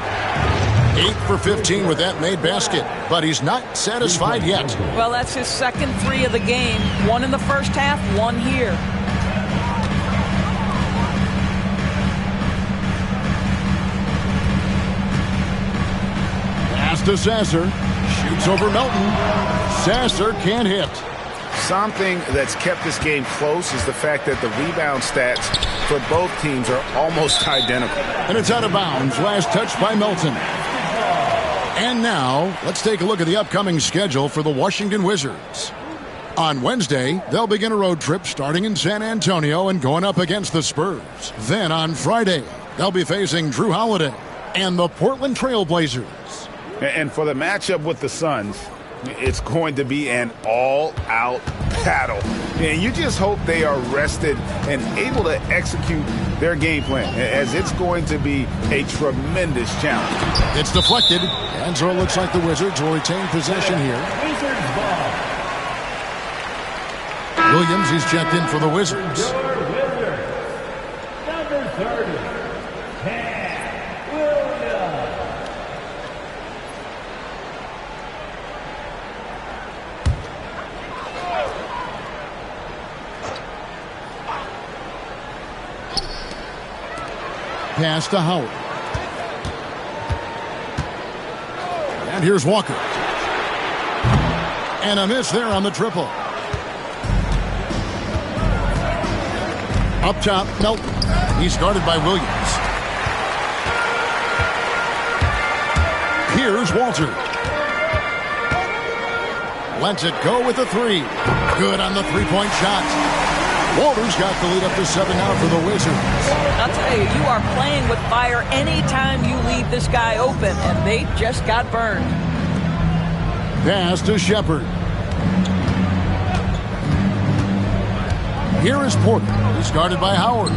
8 for 15 with that made basket. But he's not satisfied yet. Well, that's his second 3 of the game. 1 in the first half, 1 here. Pass to Sasser. Shoots over Melton. Sasser can't hit. something that's kept this game close is the fact that the rebound stats for both teams are almost identical. And it's out of bounds. Last touch by Melton. And now, let's take a look at the upcoming schedule for the Washington Wizards. On Wednesday, they'll begin a road trip starting in San Antonio and going up against the Spurs. Then on Friday, they'll be facing Drew Holiday and the Portland Trail Blazers. And for the matchup with the Suns, it's going to be an all-out battle. And you just hope they are rested and able to execute their game plan, as it's going to be a tremendous challenge. It's deflected, and so it looks like the Wizards will retain possession here. Williams, he's checked in for the Wizards. Number 30, Williams. Pass to Howard. And here's Walker. And a miss there on the triple. Up top, Melton. He's guarded by Williams. Here's Walter. Lets it go with a three. Good on the three-point shot. Walter's got the lead up to 7 now for the Wizards. I'll tell you, you are playing with fire anytime you leave this guy open, and they just got burned. Pass to Shepard. Here is Porter. He's guarded by Howard.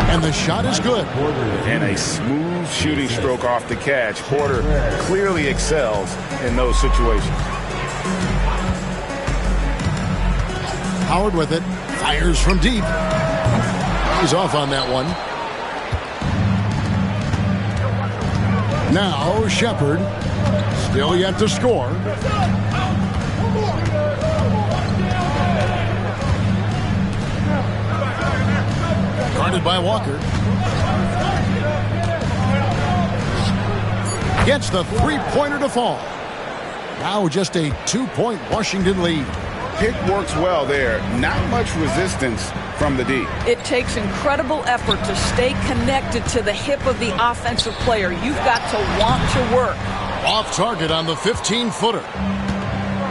And the shot is good. And a smooth shooting stroke off the catch. Porter clearly excels in those situations. Howard with it. Fires from deep. He's off on that one. Now Shepard. Still yet to score. Guarded by Walker. Gets the three-pointer to fall. Now just a 2-point Washington lead. Pick works well there. Not much resistance from the D. It takes incredible effort to stay connected to the hip of the offensive player. You've got to want to work. Off target on the 15-footer.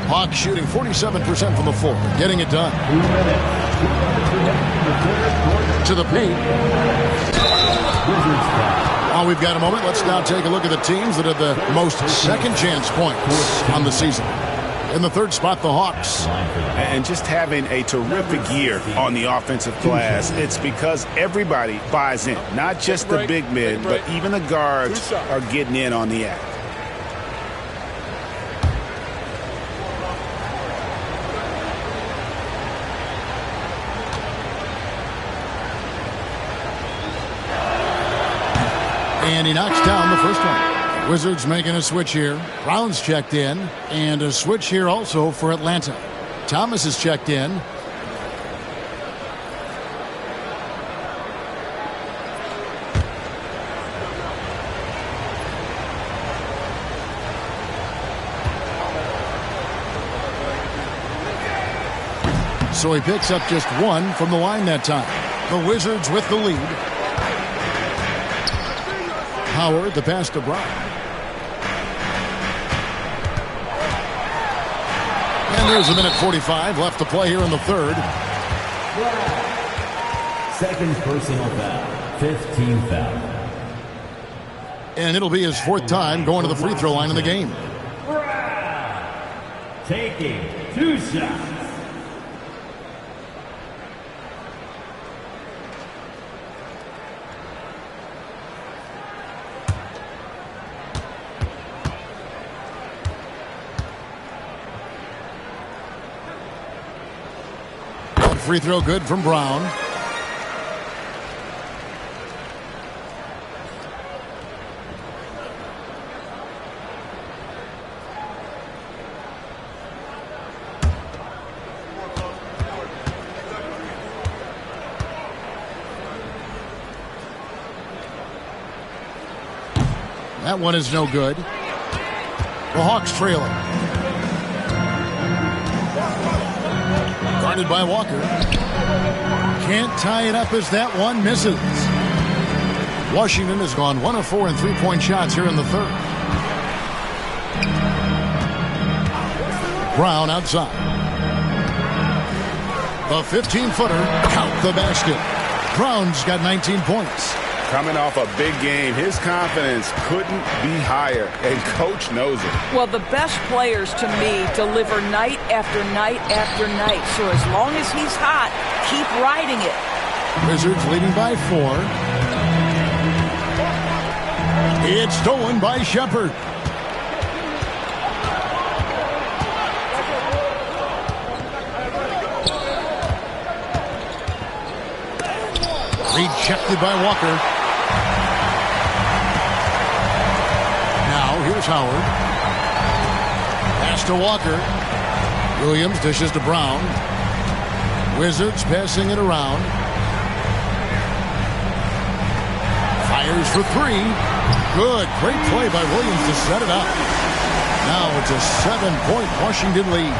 Hawks shooting 47% from the floor, getting it done. To the paint. While we've got a moment, let's now take a look at the teams that have the most second chance points on the season. In the third spot, the Hawks. And just having a terrific year on the offensive glass, it's because everybody buys in. Not just the big men, but even the guards are getting in on the act. And he knocks down the first one. Wizards making a switch here. Brown's checked in. And a switch here also for Atlanta. Thomas is checked in. So he picks up just one from the line that time. The Wizards with the lead. Howard, the pass to Brown. And there's a minute 45 left to play here in the third. Second personal foul. 15 foul. And it'll be his fourth time going to the free throw line in the game. Taking 2 shots. Free throw good from Brown. That one is no good. The Hawks trailing. Guarded by Walker. Can't tie it up as that one misses. Washington has gone 1 of 4 in three-point shots here in the third. Brown outside. The 15-footer. Count the basket. Brown's got 19 points. Coming off a big game, his confidence couldn't be higher, and Coach knows it. Well, the best players, to me, deliver night after night after night. So as long as he's hot, keep riding it. Wizards leading by 4. It's stolen by Shepard. Rejected by Walker. Now here's Howard. Pass to Walker. Williams dishes to Brown. Wizards passing it around. Fires for 3. Good. Great play by Williams to set it up. Now it's a 7-point Washington lead.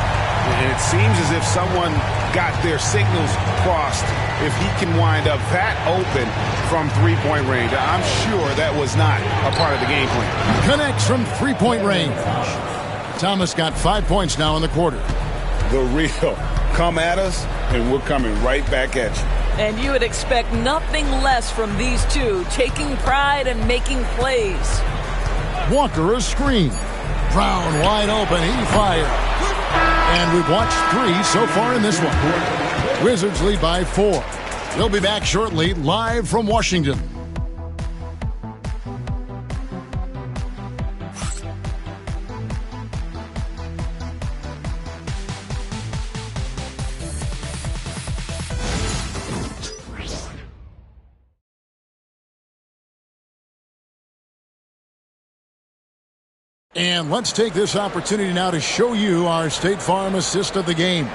And it seems as if someone got their signals crossed. If he can wind up that open from three-point range, I'm sure that was not a part of the game plan. Connects from three-point range. Thomas got 5 points now in the quarter. The real. Come at us, and we're coming right back at you. And you would expect nothing less from these two, taking pride and making plays. Walker a screen. Brown wide open. He fired. And we've watched 3 so far in this one. Wizards lead by 4. We'll be back shortly, live from Washington. And let's take this opportunity now to show you our State Farm assist of the game.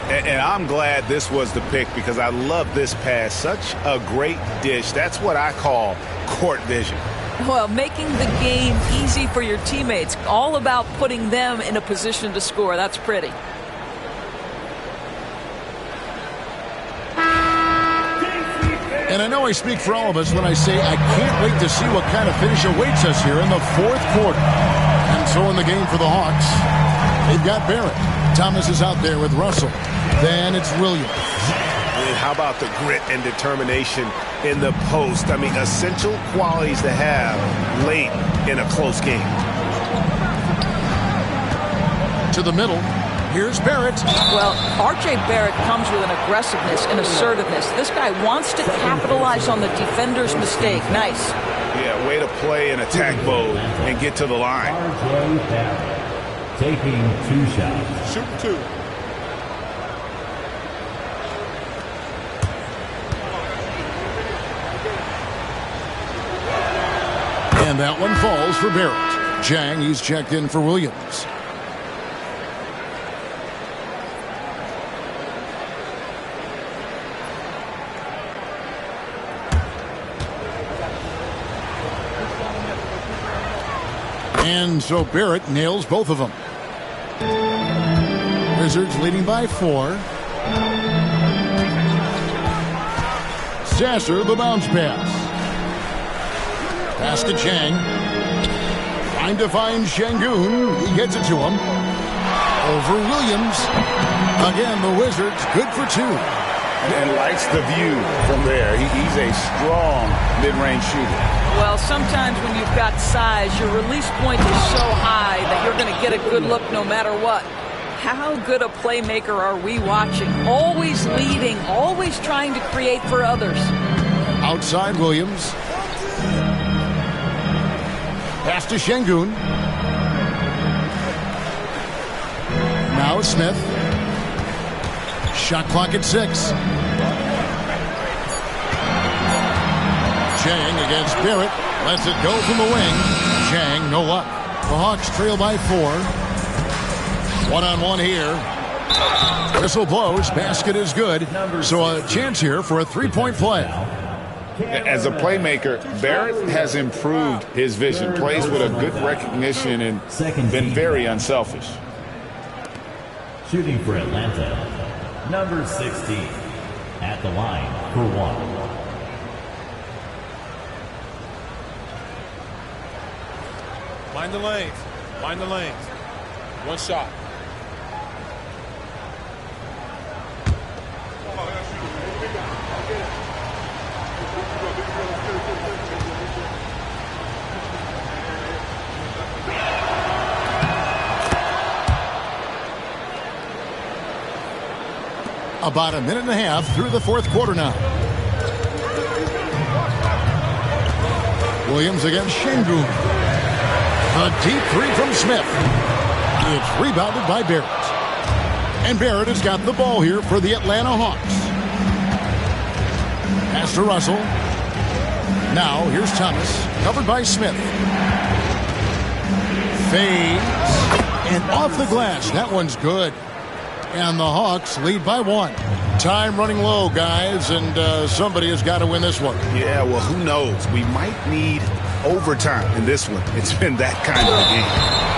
And I'm glad this was the pick because I love this pass. Such a great dish. That's what I call court vision. Well, making the game easy for your teammates. All about putting them in a position to score. That's pretty. And I know I speak for all of us when I say I can't wait to see what kind of finish awaits us here in the fourth quarter. And so in the game for the Hawks, they've got Barrett. Thomas is out there with Russell. Then it's Williams. And how about the grit and determination in the post? I mean, essential qualities to have late in a close game. To the middle. Here's Barrett. Well, R.J. Barrett comes with an aggressiveness and assertiveness. This guy wants to capitalize on the defender's mistake. Nice. Yeah, way to play in attack mode and get to the line. R.J. Barrett taking 2 shots. Shoot 2. And that one falls for Barrett. Jang, he's checked in for Williams. And so Barrett nails both of them. Wizards leading by 4. Sasser, the bounce pass. Pass to Chang. Trying to find Şengün. He gets it to him. Over Williams. Again, the Wizards good for 2. And likes the view from there. He's a strong mid-range shooter. Well, sometimes when you've got size, your release point is so high that you're going to get a good look no matter what. How good a playmaker are we watching? Always leading, always trying to create for others. Outside Williams. Pass to Şengün. Now Smith. Shot clock at 6. Chang against Barrett. Lets it go from the wing. Chang, no luck. The Hawks trail by 4. One-on-one here. Whistle blows. Basket is good. So a chance here for a 3-point play. As a playmaker, Barrett has improved his vision. Plays with a good recognition and been very unselfish. Shooting for Atlanta, number 16, at the line for one. Mind the lanes. Mind the lanes. One shot. About a minute and a half through the fourth quarter now. Williams against Şengün. A deep three from Smith. It's rebounded by Barrett. And Barrett has got the ball here for the Atlanta Hawks. Pass to Russell. Now here's Thomas, covered by Smith. Fades. And off the glass. That one's good. And the Hawks lead by one. Time running low, guys, and somebody has got to win this one. Yeah, well, who knows? We might need overtime in this one. It's been that kind of a game.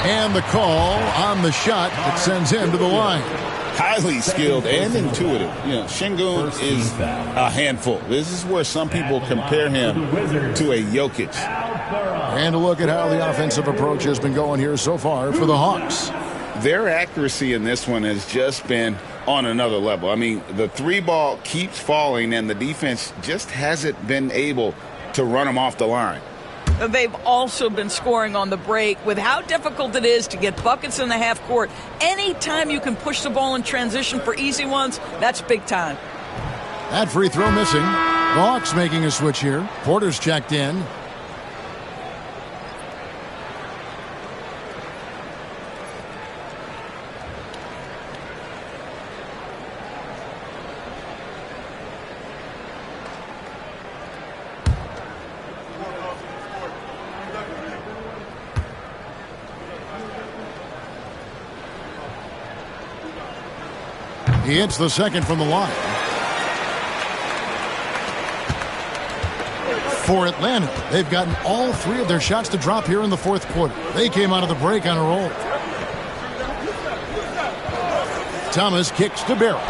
And the call on the shot that sends him to the line. Highly skilled and intuitive. You know, Şengün is a handful. This is where some people compare him to a Jokic. And a look at how the offensive approach has been going here so far for the Hawks. Their accuracy in this one has just been on another level. I mean, the three ball keeps falling, and the defense just hasn't been able to run them off the line. They've also been scoring on the break. With how difficult it is to get buckets in the half court, anytime you can push the ball in transition for easy ones, that's big time. That free throw missing. The Hawks making a switch here. Porter's checked in. He hits the second from the line. For Atlanta, they've gotten all three of their shots to drop here in the fourth quarter. They came out of the break on a roll. Thomas kicks to Barrett.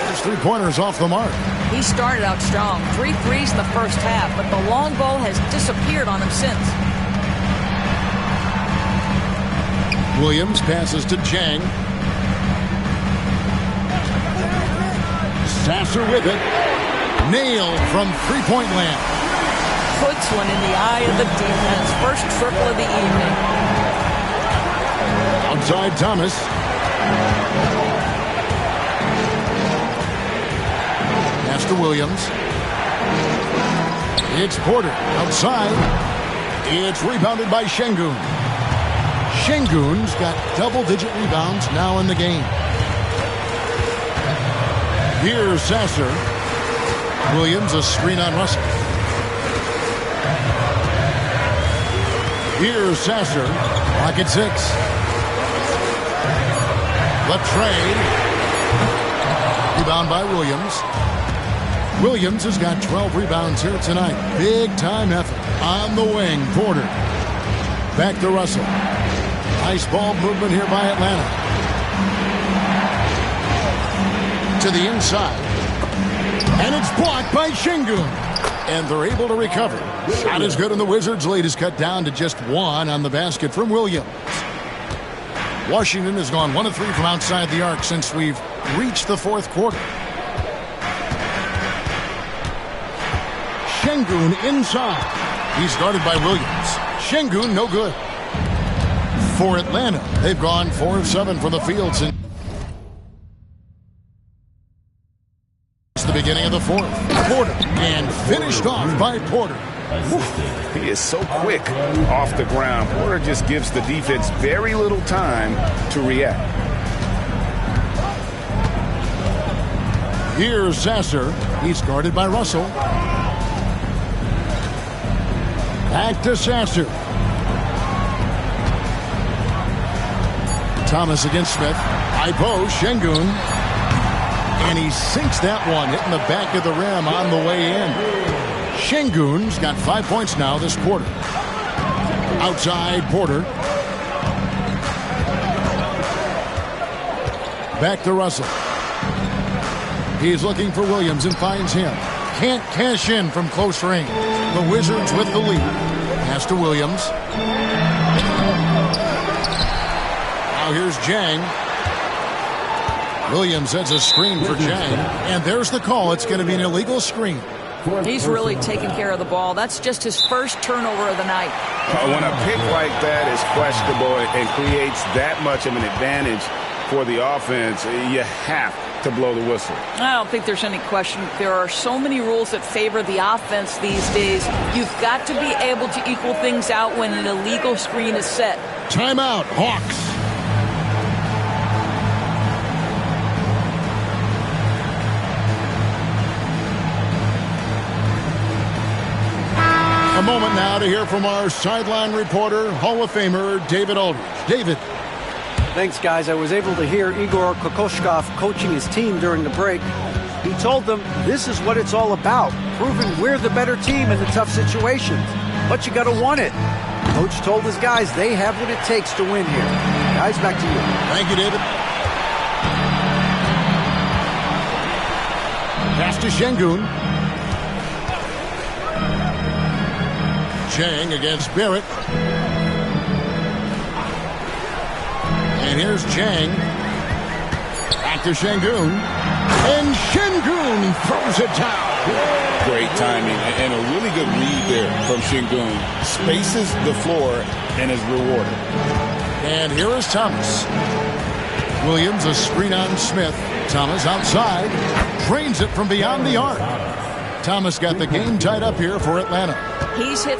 His three-pointers off the mark. He started out strong. 3 threes in the first half, but the long ball has disappeared on him since. Williams passes to Jang. Sasser with it. Nailed from three-point land. Puts one in the eye of the defense. First triple of the evening. Outside Thomas. Pass to Williams. It's Porter outside. It's rebounded by Şengün. Şengün's got double-digit rebounds now in the game. Here's Sasser. Williams, a screen on Russell. Here's Sasser. Pocket 6. Left trade. Rebound by Williams. Williams has got 12 rebounds here tonight. Big time effort. On the wing, Porter. Back to Russell. Nice ball movement here by Atlanta. To the inside. And it's blocked by Şengün. And they're able to recover. Shot is good, and the Wizards' lead is cut down to just one on the basket from Williams. Washington has gone 1 of 3 from outside the arc since we've reached the fourth quarter. Şengün inside. He's guarded by Williams. Şengün no good. For Atlanta, they've gone 4 of 7 from the field since the beginning of the fourth. Porter, and finished off by Porter. He is so quick off the ground. Porter just gives the defense very little time to react. Here's Sasser. He's guarded by Russell. Back to Sasser. Thomas against Smith. High post, Şengün. And he sinks that one, hitting the back of the rim on the way in. Şengün's got 5 points now this quarter. Outside Porter. Back to Russell. He's looking for Williams and finds him. Can't cash in from close range. The Wizards with the lead. Pass to Williams. Now here's Jang. Williams sets a screen for Jang. And there's the call. It's going to be an illegal screen. He's really taking care of the ball. That's just his first turnover of the night. When a pick like that is questionable and creates that much of an advantage for the offense, you have to blow the whistle. I don't think there's any question. There are so many rules that favor the offense these days. You've got to be able to equal things out when an illegal screen is set. Timeout, Hawks. A moment now to hear from our sideline reporter, Hall of Famer David Aldridge. David. Thanks, guys. I was able to hear Igor Kokoshkov coaching his team during the break. He told them this is what it's all about, proving we're the better team in the tough situations. But you got to want it. Coach told his guys they have what it takes to win here. Guys, back to you. Thank you, David. Pass to Şengün. Jang against Barrett. And here's Jang. Back to Şengün. And Şengün throws it down. Great timing and a really good read there from Şengün. Spaces the floor and is rewarded. And here is Thomas. Williams, a screen on Smith. Thomas outside. Drains it from beyond the arc. Thomas got the game tied up here for Atlanta. He's hit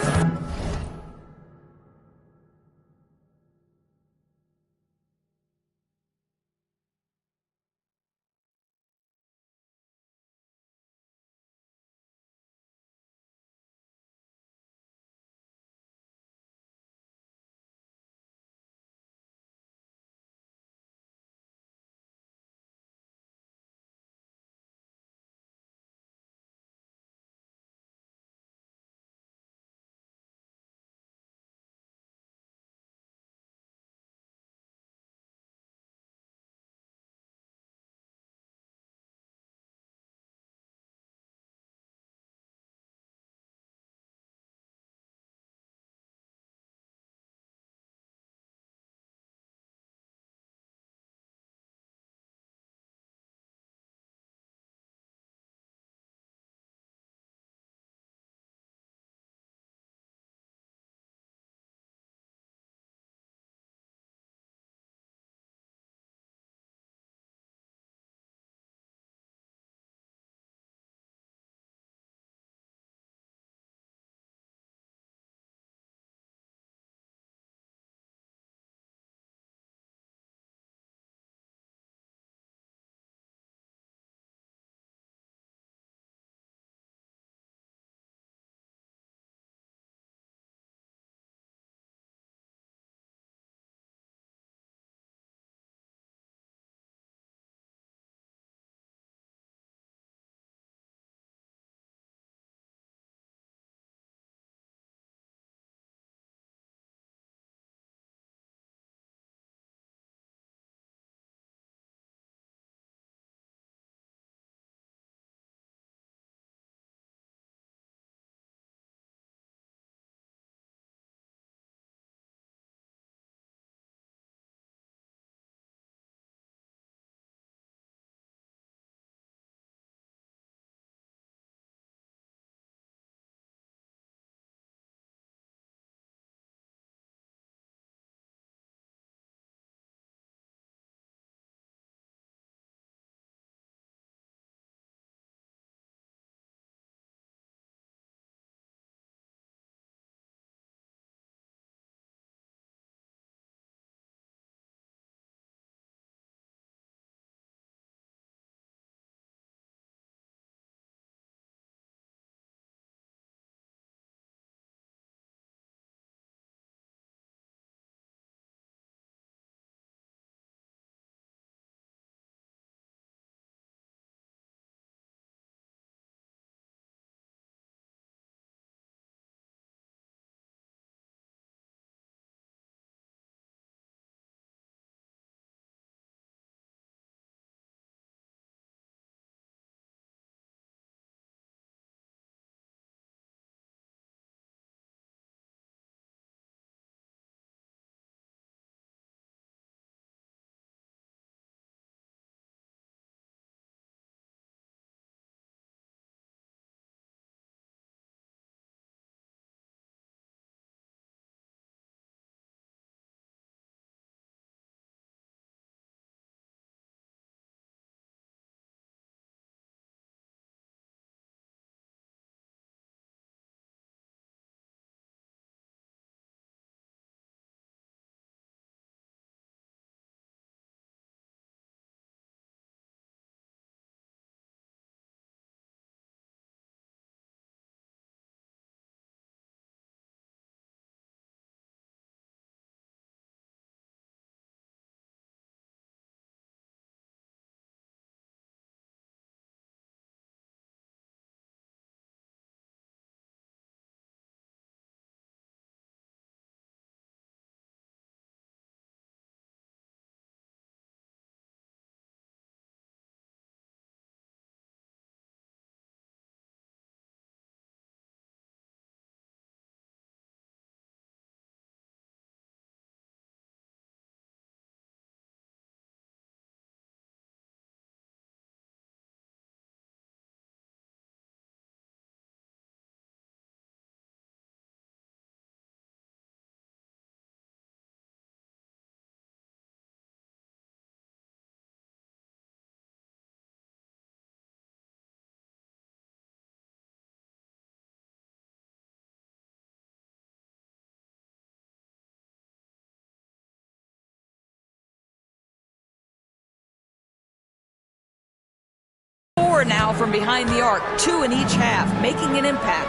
4 now from behind the arc, 2 in each half, making an impact.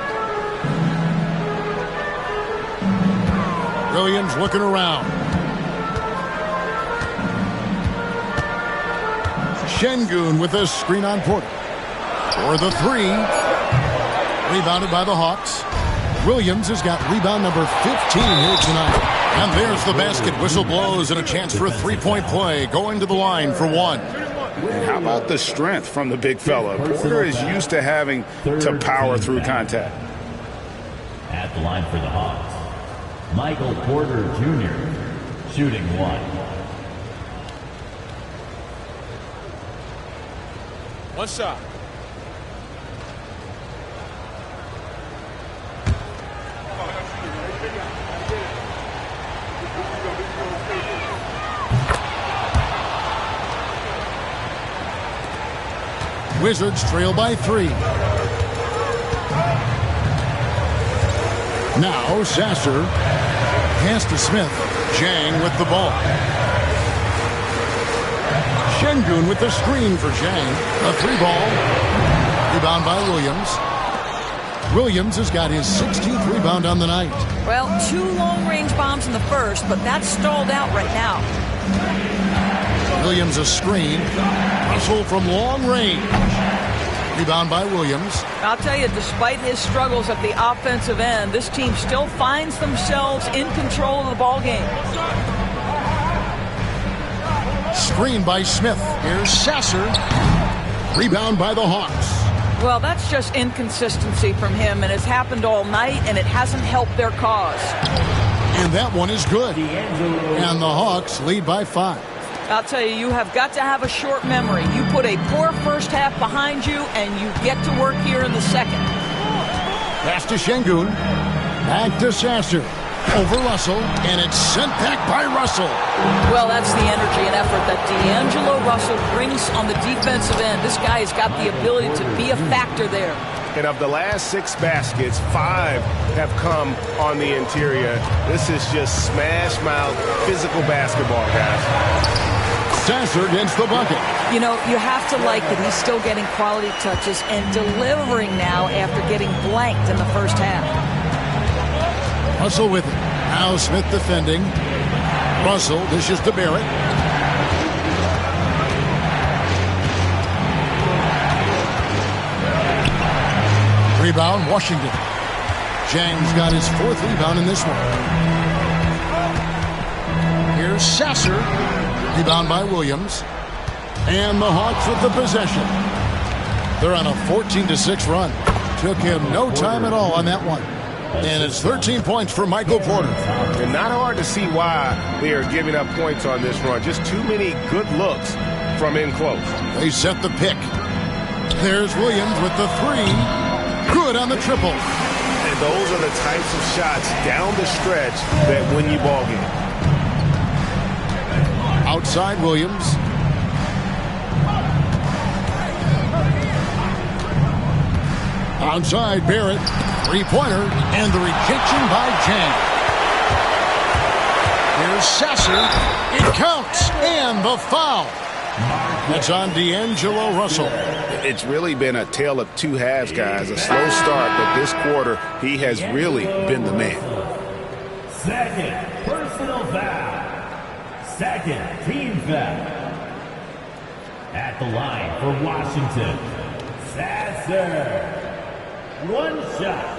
Williams looking around. Şengün with a screen on Porter. For the 3. Rebounded by the Hawks. Williams has got rebound number 15 here tonight. And there's the basket. Whistle blows and a chance for a three-point play. Going to the line for 1. And how about the strength from the big fella? Porter is used to having to power through contact. At the line for the Hawks, Michael Porter Jr., shooting 1. One shot. Wizards trail by 3. Now Sasser pass to Smith. Jang with the ball. Şengün with the screen for Jang. A 3-ball. Rebound by Williams. Williams has got his 16th rebound on the night. Well, 2 long-range bombs in the first, but that's stalled out right now. Williams a screen. Russell from long range. Rebound by Williams. I'll tell you, despite his struggles at the offensive end, this team still finds themselves in control of the ball game. Screen by Smith. Here's Sasser. Rebound by the Hawks. Well, that's just inconsistency from him, and it's happened all night, and it hasn't helped their cause. And that one is good. And the Hawks lead by 5. I'll tell you, you have got to have a short memory. You put a poor first half behind you, and you get to work here in the second. Pass to Şengün. Back to Sasser. Over Russell, and it's sent back by Russell. Well, that's the energy and effort that D'Angelo Russell brings on the defensive end. This guy has got the ability to be a factor there. And of the last 6 baskets, 5 have come on the interior. This is just smash-mouth physical basketball, guys. Sasser against the bucket. You know, you have to like that he's still getting quality touches and delivering now after getting blanked in the first half. Russell with it. Now Smith defending. Russell dishes to Barrett. Rebound, Washington. Jang's got his 4th rebound in this one. Here's Sasser. Rebound by Williams. And the Hawks with the possession. They're on a 14-6 run. Took him no time at all on that one. And it's 13 points for Michael Porter. And not hard to see why they are giving up points on this run. Just too many good looks from in close. They set the pick. There's Williams with the 3. Good on the triple. And those are the types of shots down the stretch that win you ball game. Outside Williams. Outside Barrett. 3-pointer. And the rejection by Jang. Here's Sasser. It counts. And the foul. That's on D'Angelo Russell. It's really been a tale of 2 halves, guys. A slow start, but this quarter, he has really been the man. Second personal foul. Second team foul. At the line for Washington, Sasser. 1 shot.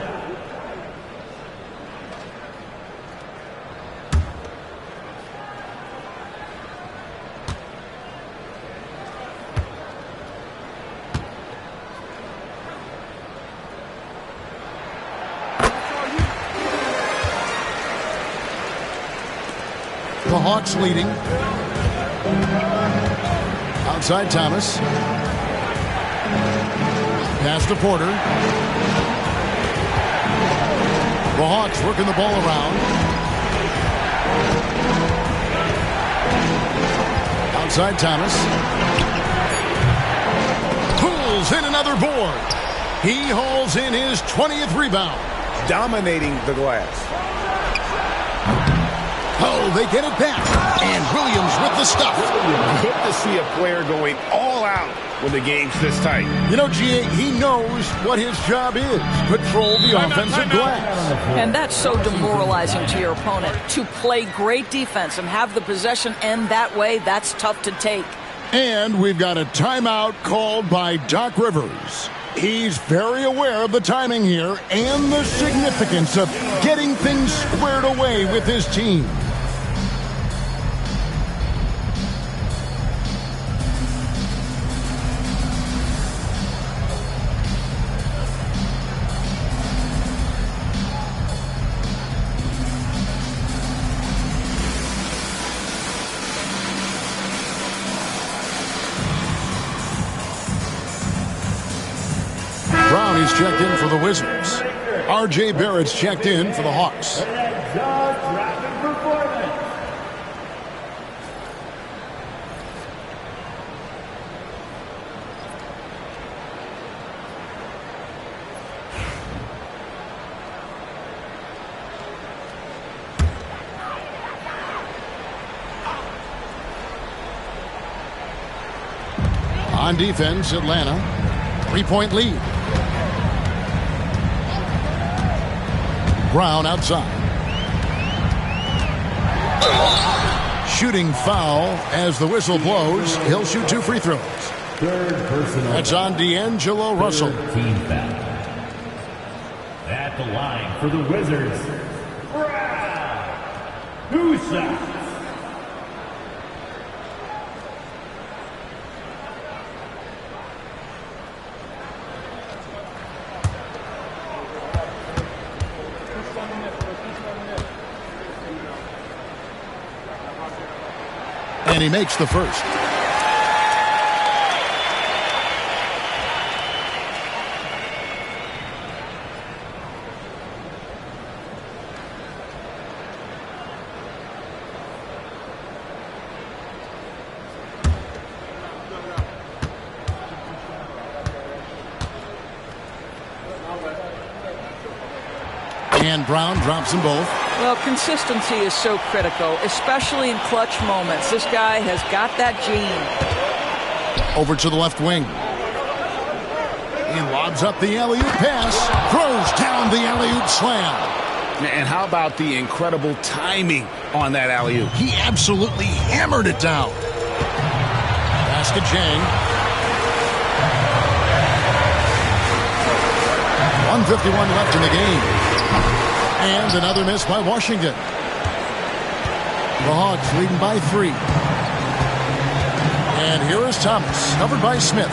The Hawks leading. Outside Thomas. Pass to Porter. The Hawks working the ball around. Outside Thomas. Pulls in another board. He hauls in his 20th rebound. Dominating the glass. Oh, they get it back. And Williams with the stuff. Good to see a player going all bail out when the game's this tight. You know, GA, he knows what his job is. Control the offensive glass. And that's so demoralizing to your opponent. To play great defense and have the possession end that way, that's tough to take. And we've got a timeout called by Doc Rivers. He's very aware of the timing here and the significance of getting things squared away with his team. Brown is checked in for the Wizards. R.J. Barrett's checked in for the Hawks. On defense, Atlanta. 3-point lead. Brown outside. Shooting foul as the whistle blows. He'll shoot 2 free throws. That's on D'Angelo Russell. Team foul. At the line for the Wizards, Brown. 2 shots. And he makes the first. And Brown drops them both. Well, consistency is so critical, especially in clutch moments. This guy has got that gene. Over to the left wing. He lobs up the alley-oop pass. Throws down the alley-oop slam. And how about the incredible timing on that alley-oop? He absolutely hammered it down. Pass to Jang. 1:51 left in the game. And another miss by Washington. The Hawks leading by 3. And here is Thomas, covered by Smith.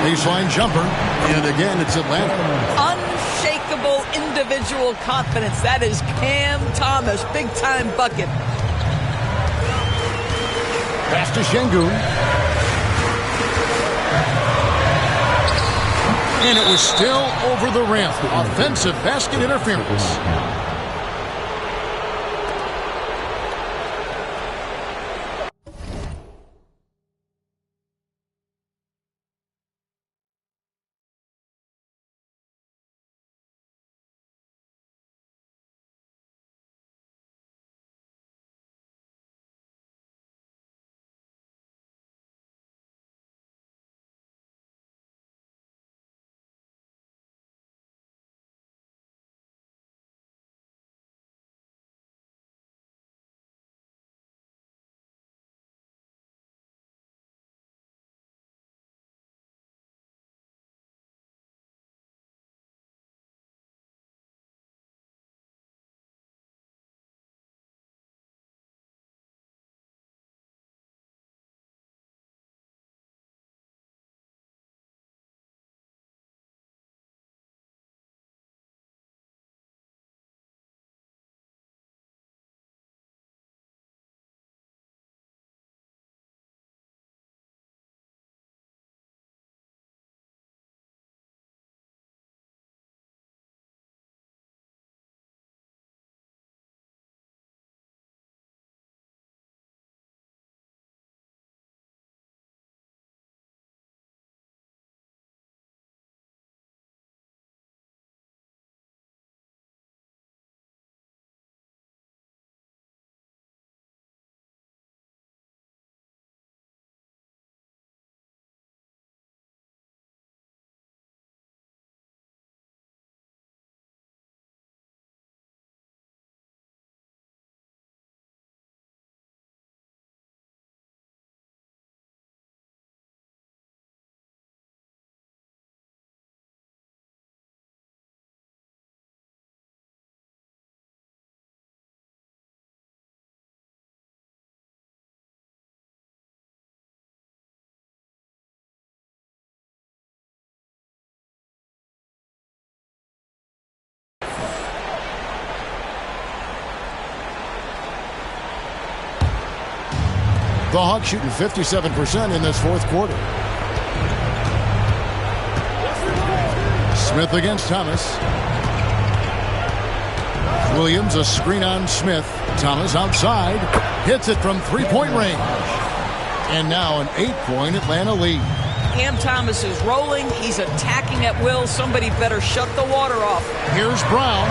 Baseline jumper. And again, it's Atlanta. Unshakable individual confidence. That is Cam Thomas. Big-time bucket. Pass to Şengün. And it was still over the rim. Offensive basket interference. The Hawks shooting 57% in this fourth quarter. Smith against Thomas. Williams, a screen on Smith. Thomas outside. Hits it from three-point range. And now an 8-point Atlanta lead. Cam Thomas is rolling. He's attacking at will. Somebody better shut the water off. Here's Brown.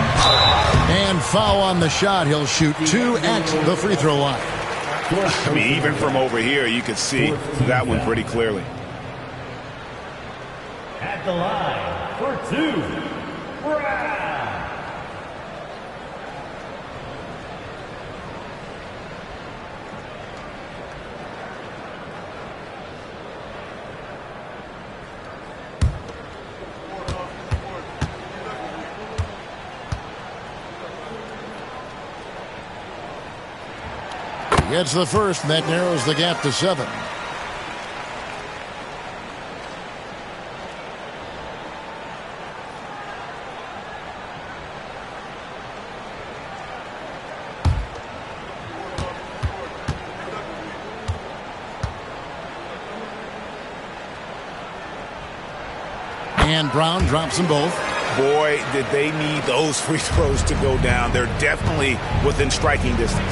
And foul on the shot. He'll shoot 2 at the free throw line. I mean, even from over here, you could see that one pretty clearly. At the line for 2, Brown. Gets the first, and that narrows the gap to 7. And Brown drops them both. Boy, did they need those free throws to go down. They're definitely within striking distance.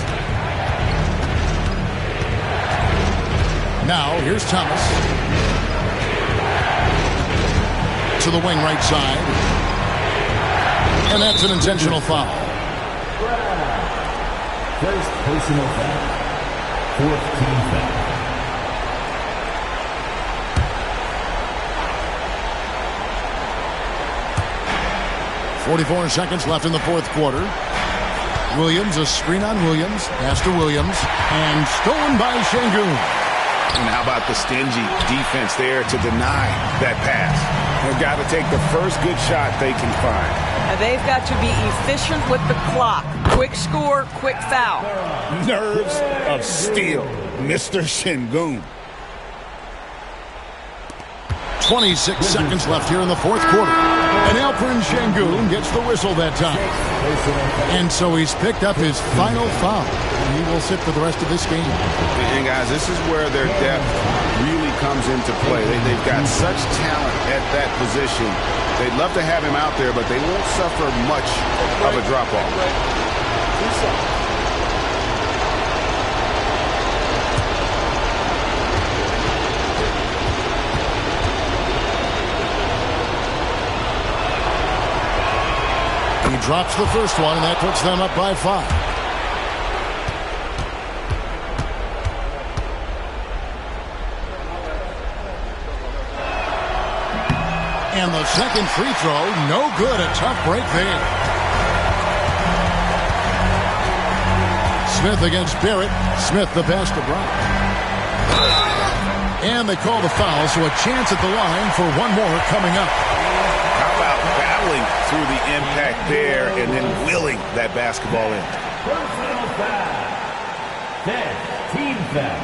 Now, here's Thomas. To the wing right side. And that's an intentional foul. First personal foul. 4th team foul. .44 seconds left in the fourth quarter. Williams, a screen on Williams. Pass to Williams. And stolen by Şengün. And how about the stingy defense there to deny that pass? They've got to take the first good shot they can find. And they've got to be efficient with the clock. Quick score, quick foul. Nerves of steel, Mr. Şengün. 26 seconds left here in the fourth quarter. And Alperen Şengün gets the whistle that time. And so he's picked up his final foul. And he will sit for the rest of this game. And guys, this is where their depth really comes into play. They've got such talent at that position. They'd love to have him out there, but they won't suffer much of a drop-off. He drops the first one, and that puts them up by 5. And the second free throw, no good. A tough break there. Smith against Barrett. Smith the pass to Brown. And they call the foul, so a chance at the line for one more coming up. How about battling through the impact there and then willing that basketball in? Personal foul. 10th team foul.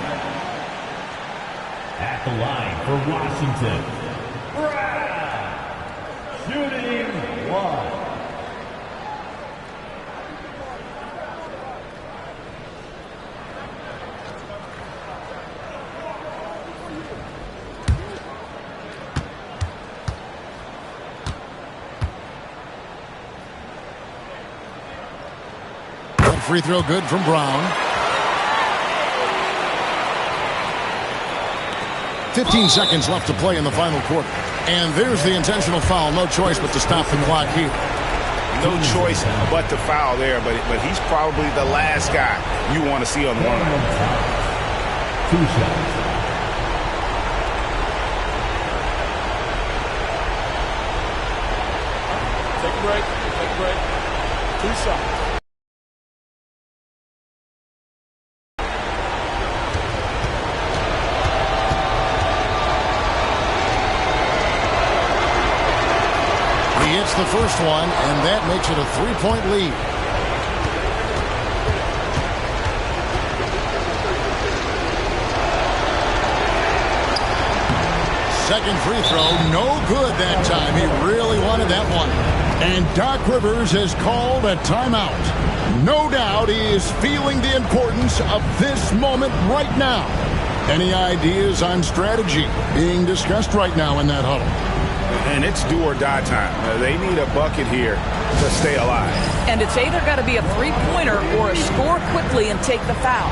At the line for Washington, Brown. Shooting 1. Free throw good from Brown. 15 seconds left to play in the final quarter. And there's the intentional foul. No choice but to stop the clock here. No choice but to foul there, but he's probably the last guy you want to see on the line. 2 shots. Take a break. Take a break. 2 shots. He hits the first one, and that makes it a 3-point lead. Second free throw, no good that time. He really wanted that one. And Doc Rivers has called a timeout. No doubt he is feeling the importance of this moment right now. Any ideas on strategy being discussed right now in that huddle? And it's do or die time. They need a bucket here to stay alive. And it's either got to be a three-pointer or a score quickly and take the foul.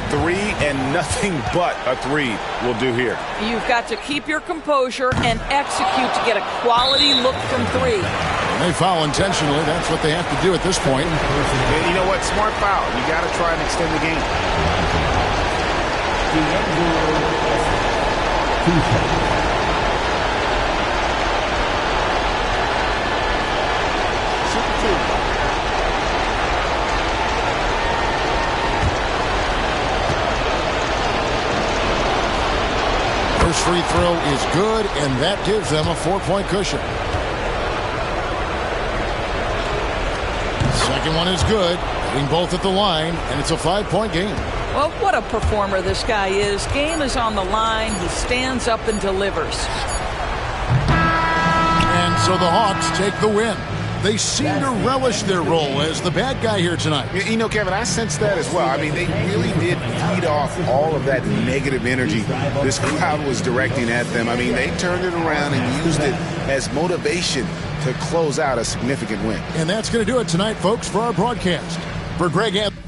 Three and nothing but a three will do here. You've got to keep your composure and execute to get a quality look from three. When they foul intentionally, that's what they have to do at this point. And you know what? Smart foul. You got to try and extend the game. First free throw is good, and that gives them a 4-point cushion. Second one is good, hitting both at the line, and it's a 5-point game. Well, what a performer this guy is. Game is on the line. He stands up and delivers. And so the Hawks take the win. They seem to relish their role as the bad guy here tonight. You know, Kevin, I sense that as well. I mean, they really did feed off all of that negative energy this crowd was directing at them. I mean, they turned it around and used it as motivation to close out a significant win. And that's going to do it tonight, folks, for our broadcast. For Greg Anthony.